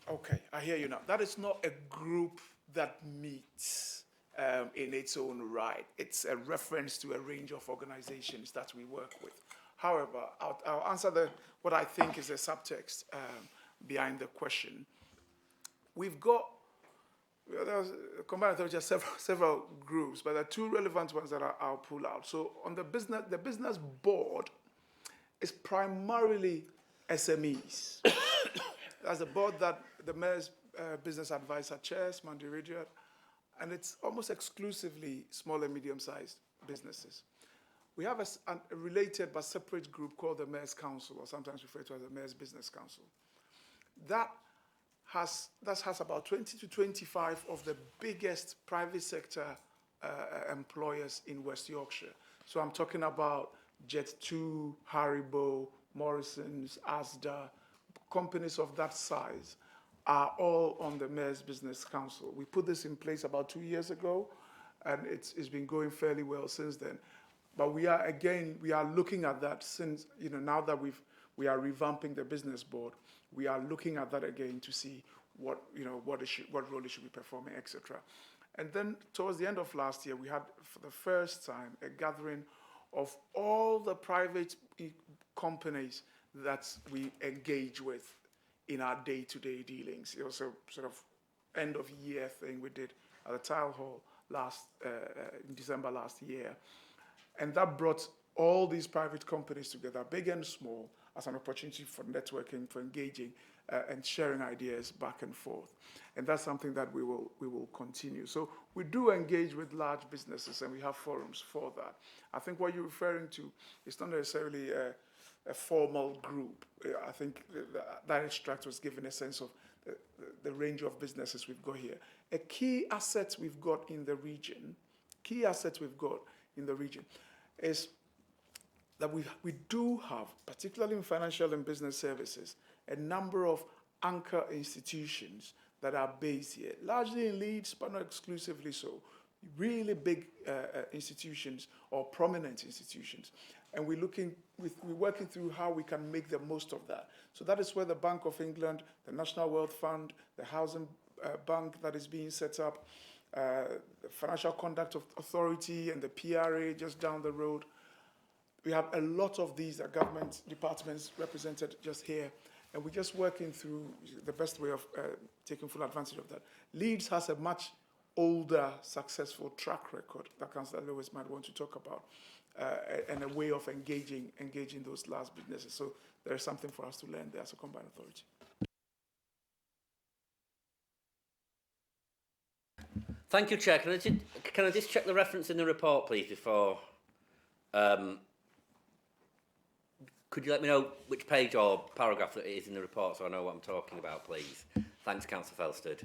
Okay, I hear you now. That is not a group that meets in its own right. It's a reference to a range of organizations that we work with. However, I'll answer what I think is the subtext behind the question. We've got, combined authority has several groups, but there are two relevant ones that I'll pull out. So on the business board is primarily SMEs. That's a board that the Mayor's Business Advisor chairs, Mandy Ridiat, and it's almost exclusively small and medium-sized businesses. We have a related but separate group called the Mayor's Council, or sometimes referred to as the Mayor's Business Council. That has about 20 to 25 of the biggest private sector employers in West Yorkshire. So I'm talking about Jet2, Haribo, Morrison's, Asda. Companies of that size are all on the Mayor's Business Council. We put this in place about 2 years ago, and it's been going fairly well since then. But we are looking at that since, now that we are revamping the business board, we are looking at that again to see what role it should be performing, etc. And then towards the end of last year, we had, for the first time, a gathering of all the private companies that we engage with in our day-to-day dealings. It was a sort of end-of-year thing we did at the Tile Hall in December last year. And that brought all these private companies together, big and small, as an opportunity for networking, for engaging, and sharing ideas back and forth. And that's something that we will continue. So we do engage with large businesses, and we have forums for that. I think what you're referring to is not necessarily a formal group. I think that extract was given a sense of the range of businesses we've got here. A key asset we've got in the region, is that we do have, particularly in financial and business services, a number of anchor institutions that are based here, largely in Leeds, but not exclusively so. Really big institutions or prominent institutions. And we're working through how we can make the most of that. So that is where the Bank of England, the National Wealth Fund, the Housing Bank that is being set up, the Financial Conduct Authority and the PRA just down the road. We have a lot of these government departments represented just here, and we're just working through the best way of taking full advantage of that. Leeds has a much older, successful track record that Councillor Lewis might want to talk about, and a way of engaging those large businesses. So there is something for us to learn there as a combined authority. Thank you, Chair. Can I just check the reference in the report, please, before... Could you let me know which page or paragraph it is in the report so I know what I'm talking about, please? Thanks, Councillor Felsted.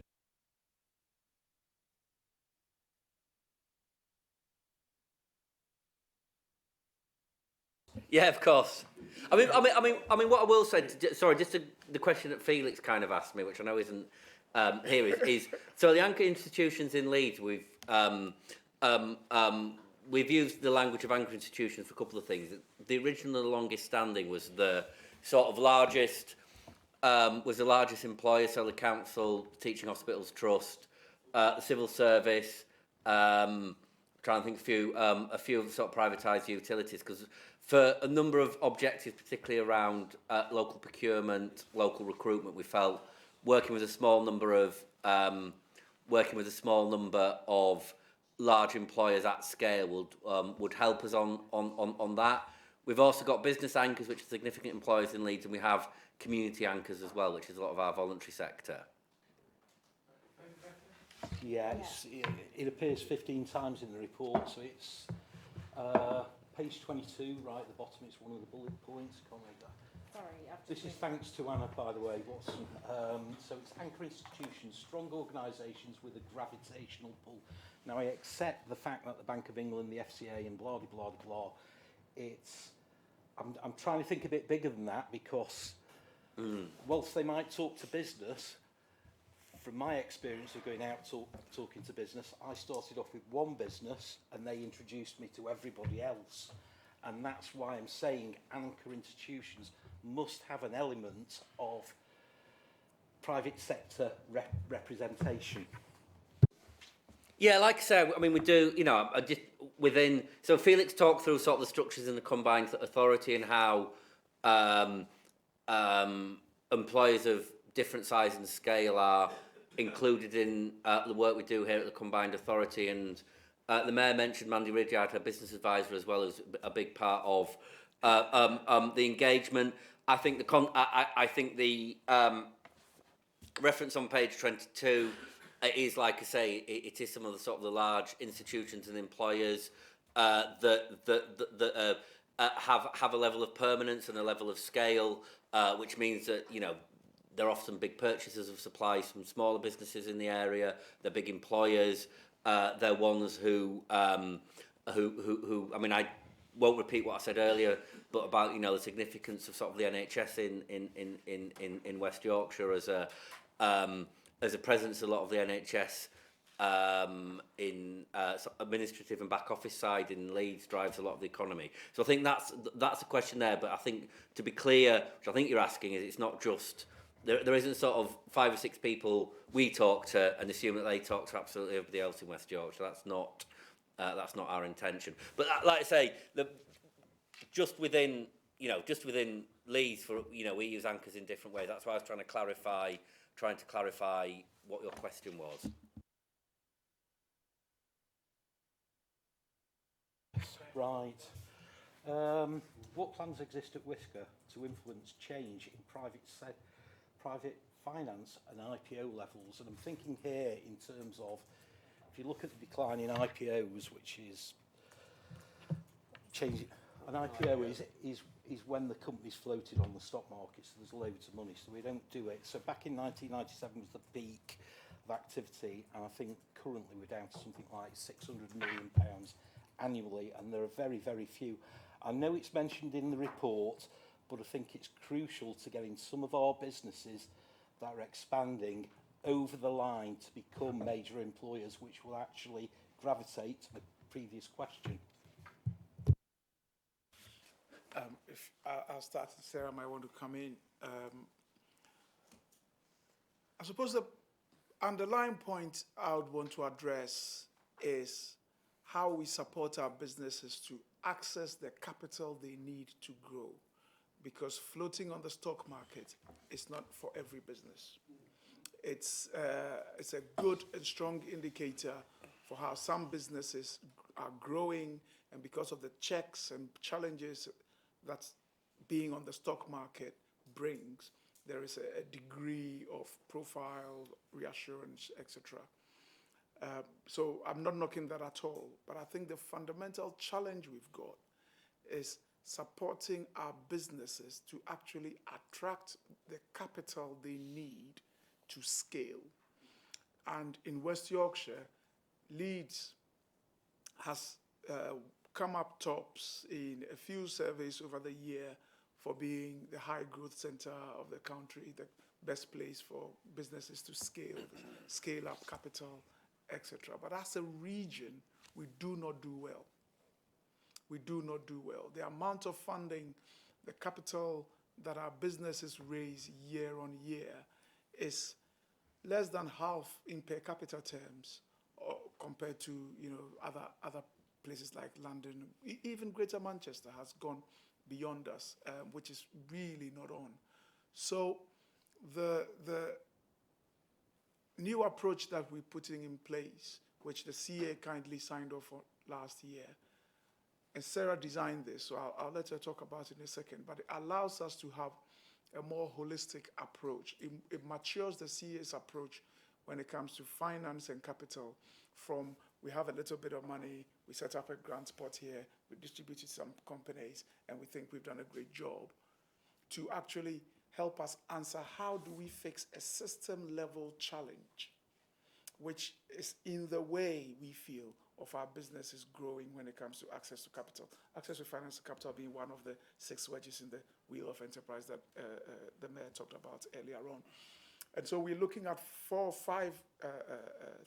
Yeah, of course. I mean, what I will say. The question that Felix kind of asked me, which I know isn't here, is so the anchor institutions in Leeds. We've used the language of anchor institutions for a couple of things. The original, the longest standing was the sort of largest employer, so the council, teaching hospitals trust, the civil service. Trying to think a few of the sort of privatised utilities, because for a number of objectives, particularly around local procurement, local recruitment, we felt working with a small number of large employers at scale would help us on that. We've also got business anchors, which are significant employers in Leeds, and we have community anchors as well, which is a lot of our voluntary sector. Yeah, it appears 15 times in the report, so it's page 22, right at the bottom. It's one of the bullet points. Can't read that. Sorry, this is thanks to Anna, by the way. So it's anchor institutions, strong organisations with a gravitational pull. Now, I accept the fact that the Bank of England, the FCA, and blah, blah, blah, blah. I'm trying to think a bit bigger than that, because whilst they might talk to business, from my experience of going out talking to business, I started off with one business and they introduced me to everybody else. And that's why I'm saying anchor institutions must have an element of private sector representation. Yeah, like I said, I mean, we do, just within... So Felix talked through sort of the structures in the combined authority and how employers of different size and scale are included in the work we do here at the Combined Authority, and the Mayor mentioned Mandy Ridyard, her business advisor, as well as a big part of the engagement. I think the reference on page 22 is, like I say, it is some of the sort of the large institutions and employers that have a level of permanence and a level of scale, which means that they're often big purchasers of supplies from smaller businesses in the area. They're big employers. They're ones who I mean, I won't repeat what I said earlier, but about the significance of sort of the NHS in West Yorkshire as a presence. A lot of the NHS in administrative and back office side in Leeds drives a lot of the economy. So I think that's a question there. But I think, to be clear, which I think you're asking, is it's not just... There isn't sort of 5 or 6 people we talk to and assume that they talk to absolutely everybody else in West Yorkshire. That's not our intention. But like I say, just within Leeds, we use anchors in different ways. That's why I was trying to clarify what your question was. Right. What plans exist at Whisker to influence change in private finance and IPO levels? And I'm thinking here in terms of, if you look at the decline in IPOs, which is changing, an IPO is when the company's floated on the stock market, so there's loads of money, so we don't do it. So back in 1997 was the peak of activity, and I think currently we're down to something like £600 million annually, and there are very, very few. I know it's mentioned in the report, but I think it's crucial to getting some of our businesses that are expanding over the line to become major employers, which will actually gravitate to the previous question. If I'll start, Sarah might want to come in. I suppose the underlying point I would want to address is how we support our businesses to access the capital they need to grow. Because floating on the stock market is not for every business. It's a good and strong indicator for how some businesses are growing, and because of the checks and challenges that being on the stock market brings, there is a degree of profile, reassurance, etc. So I'm not knocking that at all, but I think the fundamental challenge we've got is supporting our businesses to actually attract the capital they need to scale. And in West Yorkshire, Leeds has come up tops in a few surveys over the year for being the high growth center of the country, the best place for businesses to scale up capital, etc. But as a region, we do not do well. We do not do well. The amount of funding, the capital that our businesses raise year on year is less than half in per capita terms compared to other places like London. Even Greater Manchester has gone beyond us, which is really not on. So the new approach that we're putting in place, which the CA kindly signed off on last year, and Sarah designed this, so I'll let her talk about it in a second, but it allows us to have a more holistic approach. It matures the CA's approach when it comes to finance and capital from we have a little bit of money, we set up a grant pot here, we distributed some companies, and we think we've done a great job, to actually help us answer how do we fix a system-level challenge, which is in the way we feel of our businesses growing when it comes to access to capital. Access to finance and capital being one of the 6 wedges in the wheel of enterprise that the Mayor talked about earlier on. And so we're looking at 4 or 5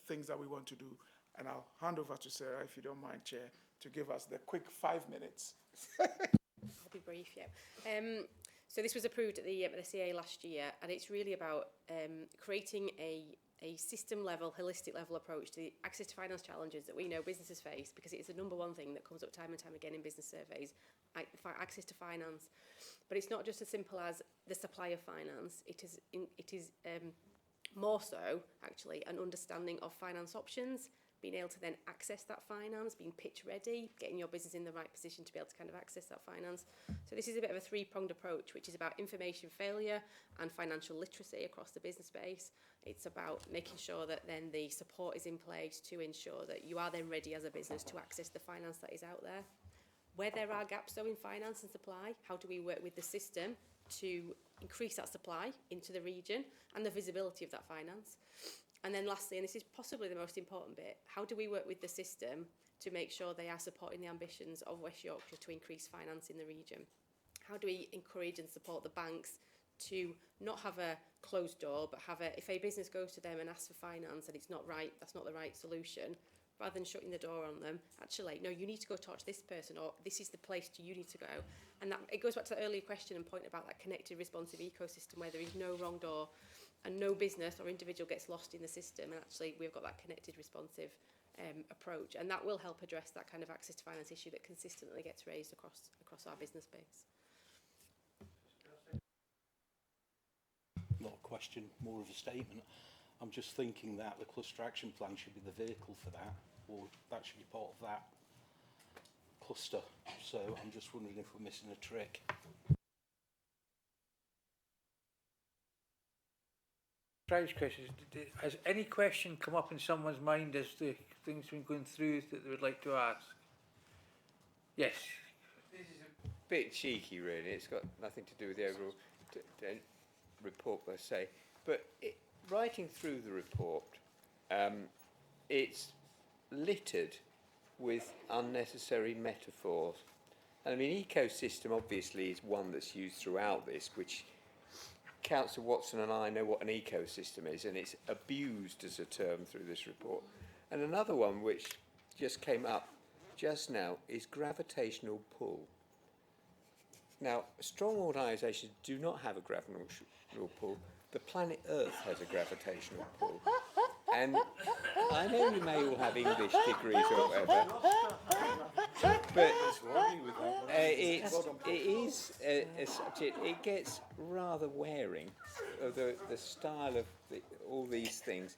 things that we want to do. And I'll hand over to Sarah, if you don't mind, Chair, to give us the quick 5 minutes. I'll be brief, yeah. So this was approved at the CA last year, and it's really about creating a system-level, holistic-level approach to the access to finance challenges that we know businesses face, because it's the number one thing that comes up time and time again in business surveys, access to finance. But it's not just as simple as the supply of finance. It is more so, actually, an understanding of finance options, being able to then access that finance, being pitch ready, getting your business in the right position to be able to kind of access that finance. So this is a bit of a 3-pronged approach, which is about information failure and financial literacy across the business space. It's about making sure that then the support is in place to ensure that you are then ready as a business to access the finance that is out there. Where there are gaps though in finance and supply, how do we work with the system to increase that supply into the region and the visibility of that finance? And then lastly, and this is possibly the most important bit, how do we work with the system to make sure they are supporting the ambitions of West Yorkshire to increase finance in the region? How do we encourage and support the banks to not have a closed door, but have if a business goes to them and asks for finance and it's not right, that's not the right solution, rather than shutting the door on them, actually, no, you need to go talk to this person, or this is the place you need to go. And that it goes back to the earlier question and point about that connected, responsive ecosystem where there is no wrong door and no business or individual gets lost in the system. And actually, we've got that connected, responsive approach, and that will help address that kind of access to finance issue that consistently gets raised across our business base. Not a question, more of a statement. I'm just thinking that the cluster action plan should be the vehicle for that, or that should be part of that cluster. So I'm just wondering if we're missing a trick. Prize questions. Has any question come up in someone's mind as the things been going through that they would like to ask? Yes. This is a bit cheeky, really. It's got nothing to do with the overall report per se. But writing through the report, it's littered with unnecessary metaphors. And I mean, ecosystem obviously is one that's used throughout this, which Councillor Watson and I know what an ecosystem is, and it's abused as a term through this report. And another one which just came up just now is gravitational pull. Now, strong organisations do not have a gravitational pull. The planet Earth has a gravitational pull. And I know you may all have English degrees or whatever, but it is a subject. It gets rather wearing, the style of all these things.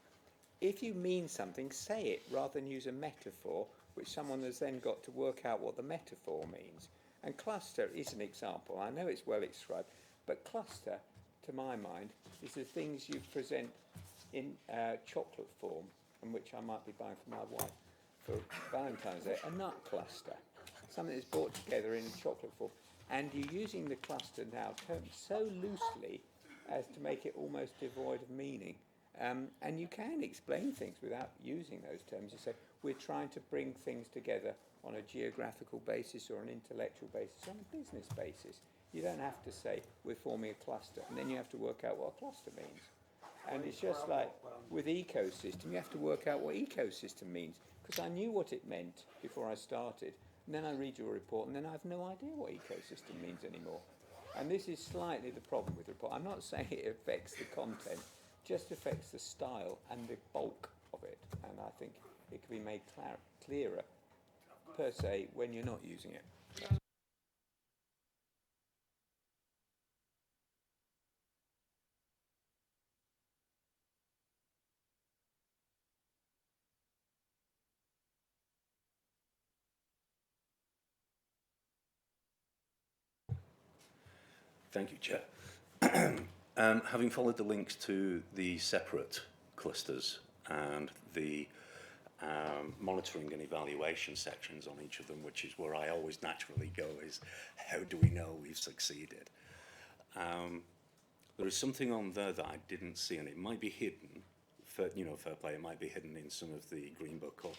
If you mean something, say it rather than use a metaphor, which someone has then got to work out what the metaphor means. And cluster is an example. I know it's well described, but cluster, to my mind, is the things you present in chocolate form, and which I might be buying for my wife for Valentine's Day, a nut cluster. something that's brought together in chocolate form. And you're using the cluster now termed so loosely as to make it almost devoid of meaning. And you can explain things without using those terms. You say, we're trying to bring things together on a geographical basis or an intellectual basis, on a business basis. You don't have to say, we're forming a cluster, and then you have to work out what a cluster means. And it's just like with ecosystem, you have to work out what ecosystem means, because I knew what it meant before I started, and then I read your report, and then I have no idea what ecosystem means anymore. And this is slightly the problem with the report. I'm not saying it affects the content, just affects the style and the bulk of it. And I think it can be made clearer, per se, when you're not using it. Thank you, Chair. Having followed the links to the separate clusters and the monitoring and evaluation sections on each of them, which is where I always naturally go, is how do we know we've succeeded? There is something on there that I didn't see, and it might be hidden. Fair play, it might be hidden in some of the Green Book or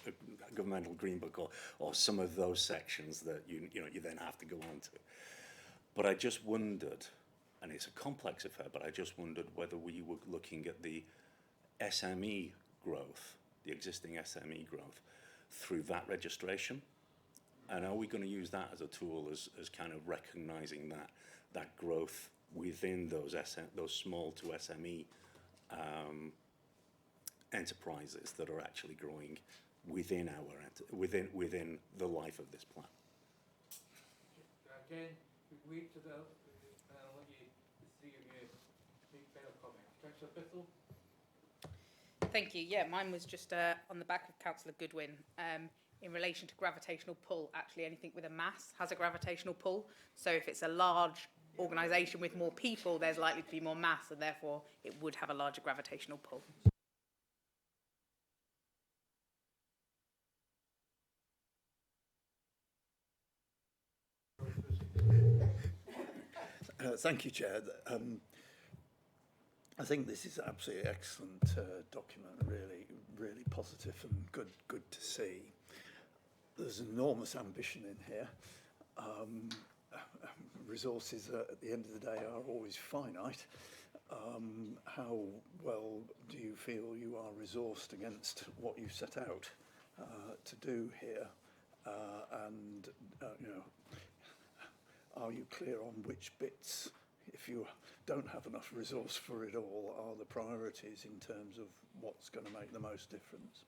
governmental Green Book or some of those sections that you then have to go on to. But I just wondered, and it's a complex affair, but I just wondered whether we were looking at the SME growth, the existing SME growth, through that registration. And are we going to use that as a tool as kind of recognising that growth within those small to SME enterprises that are actually growing within within the life of this plan? Again, wait to the, and I'll let you, the three of you, make final comments. Councillor Bithell? Thank you. Yeah, mine was just on the back of Councillor Goodwin. In relation to gravitational pull, actually anything with a mass has a gravitational pull. So if it's a large organisation with more people, there's likely to be more mass, and therefore it would have a larger gravitational pull. Thank you, Chair. I think this is an absolutely excellent document, really positive and good to see. There's enormous ambition in here. Resources at the end of the day are always finite. How well do you feel you are resourced against what you set out to do here? And are you clear on which bits, if you don't have enough resource for it all, are the priorities in terms of what's going to make the most difference?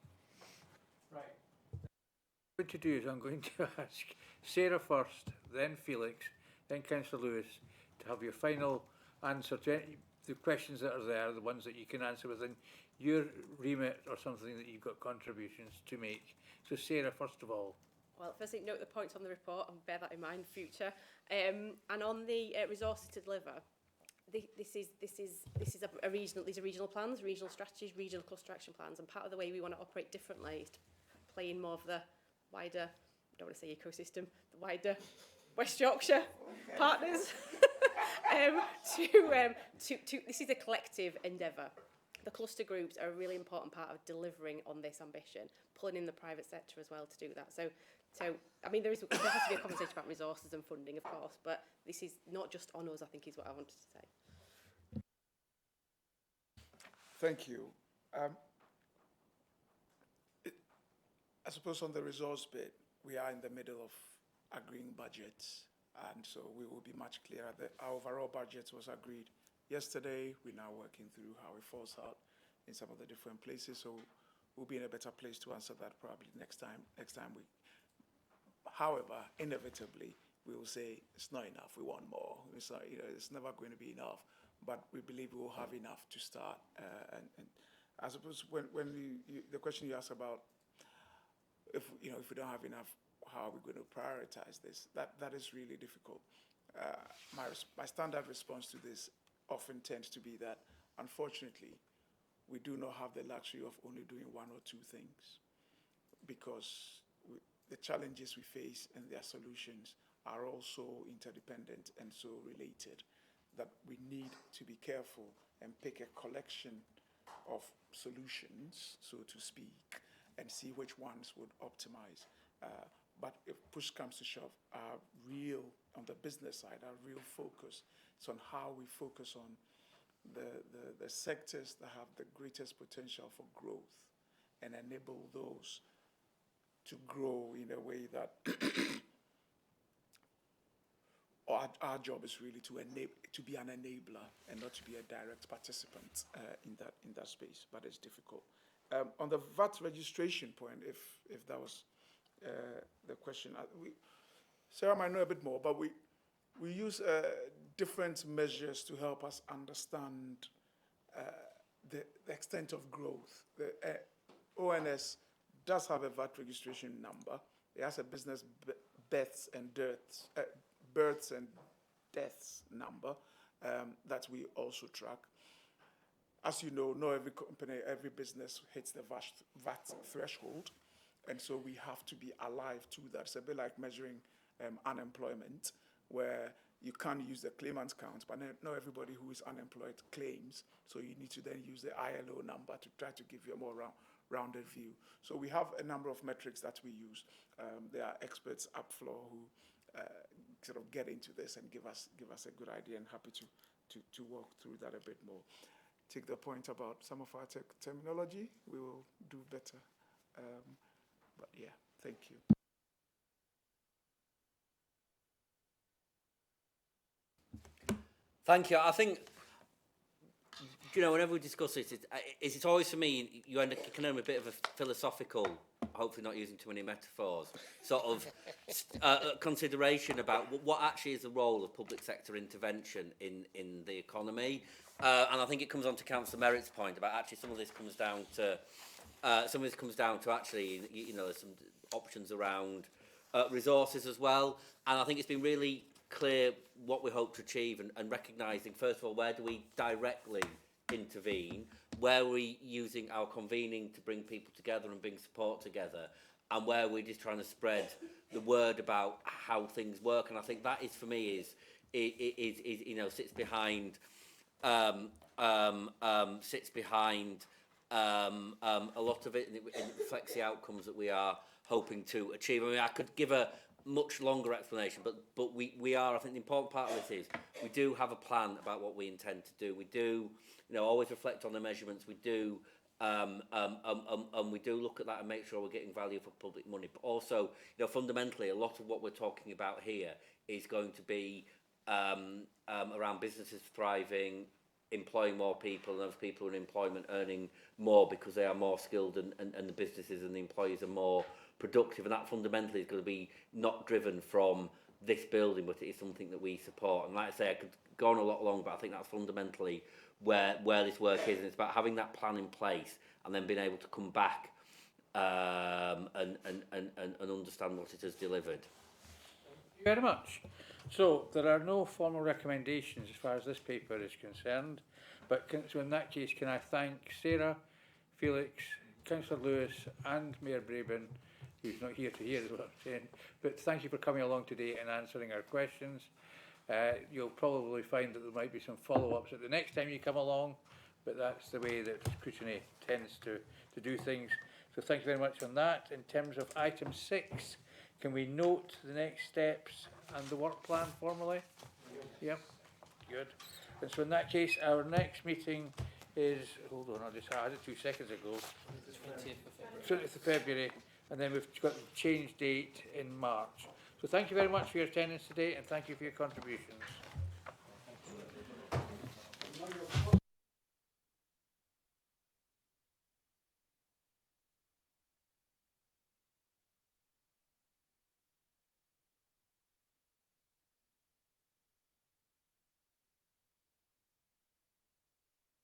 Right. What to do is I'm going to ask Sarah first, then Felix, then Councillor Lewis, to have your final answer to the questions that are there, the ones that you can answer within your remit or something that you've got contributions to make. So Sarah, first of all. Well, firstly, note the points on the report and bear that in mind in future. And on the resources to deliver, these are regional plans, regional strategies, regional cluster action plans, and part of the way we want to operate differently is to play in more of the wider, I don't want to say ecosystem, the wider West Yorkshire partners. This is a collective endeavour. The cluster groups are a really important part of delivering on this ambition, pulling in the private sector as well to do that. So I mean, there has to be a conversation about resources and funding, of course, but this is not just on us, I think, is what I wanted to say. Thank you. I suppose on the resource bit, we are in the middle of agreeing budgets, and so we will be much clearer. Our overall budget was agreed yesterday. We're now working through how it falls out in some of the different places, so we'll be in a better place to answer that probably next time we. However, inevitably, we will say it's not enough. We want more. It's not, it's never going to be enough. But we believe we will have enough to start. And I suppose when the question you asked about if we don't have enough, how are we going to prioritize this? That is really difficult. My standard response to this often tends to be that, unfortunately, we do not have the luxury of only doing one or two things, because the challenges we face and their solutions are also interdependent and so related, that we need to be careful and pick a collection of solutions, so to speak, and see which ones would optimize. But if push comes to shove, our real, on the business side, our real focus is on how we focus on the sectors that have the greatest potential for growth and enable those to grow in a way that our job is really to be an enabler and not to be a direct participant in that space, but it's difficult. On the VAT registration point, if that was the question, Sarah might know a bit more, but we use different measures to help us understand the extent of growth. The ONS does have a VAT registration number. It has a business births and deaths number that we also track. As you know, not every company, every business hits the VAT threshold, and so we have to be alive to that. It's a bit like measuring unemployment, where you can't use the claimant count, but not everybody who is unemployed claims, so you need to then use the ILO number to try to give you a more rounded view. So we have a number of metrics that we use. There are experts up floor who sort of get into this and give us a good idea, and happy to walk through that a bit more. Take the point about some of our terminology, we will do better. But yeah, thank you. Thank you. I think, you know, whenever we discuss this, it's always for me, you can end with a bit of a philosophical, hopefully not using too many metaphors, sort of consideration about what actually is the role of public sector intervention in the economy. And I think it comes on to Councillor Merritt's point about actually some of this comes down to actually, you know, there's some options around resources as well. And I think it's been really clear what we hope to achieve, and recognising, first of all, where do we directly intervene, where are we using our convening to bring people together and bring support together, and where we're just trying to spread the word about how things work. And I think that is, for me, is you know, sits behind a lot of it, and it reflects the outcomes that we are hoping to achieve. I mean, I could give a much longer explanation, but we are, I think the important part of this is we do have a plan about what we intend to do. We do, you know, always reflect on the measurements. We do, and we do look at that and make sure we're getting value for public money. But also, you know, fundamentally, a lot of what we're talking about here is going to be around businesses thriving, employing more people, and those people in employment earning more because they are more skilled, and the businesses and the employees are more productive. And that fundamentally is going to be not driven from this building, but it is something that we support. And like I say, I could go on a lot longer, but I think that's fundamentally where this work is, and it's about having that plan in place and then being able to come back and understand what it has delivered. Thank you very much. So there are no formal recommendations as far as this paper is concerned, but so in that case, can I thank Sarah, Felix, Councillor Lewis and Mayor Braben, who's not here to hear is what I'm saying, but thank you for coming along today and answering our questions. You'll probably find that there might be some follow-ups at the next time you come along, but that's the way that Scrutiny tends to do things. So thank you very much on that. In terms of item 6, can we note the next steps and the work plan formally? Yep, good. And so in that case, our next meeting is, hold on, I had it 2 seconds ago. 20th of February, and then we've got the change date in March. So thank you very much for your attendance today, and thank you for your contributions.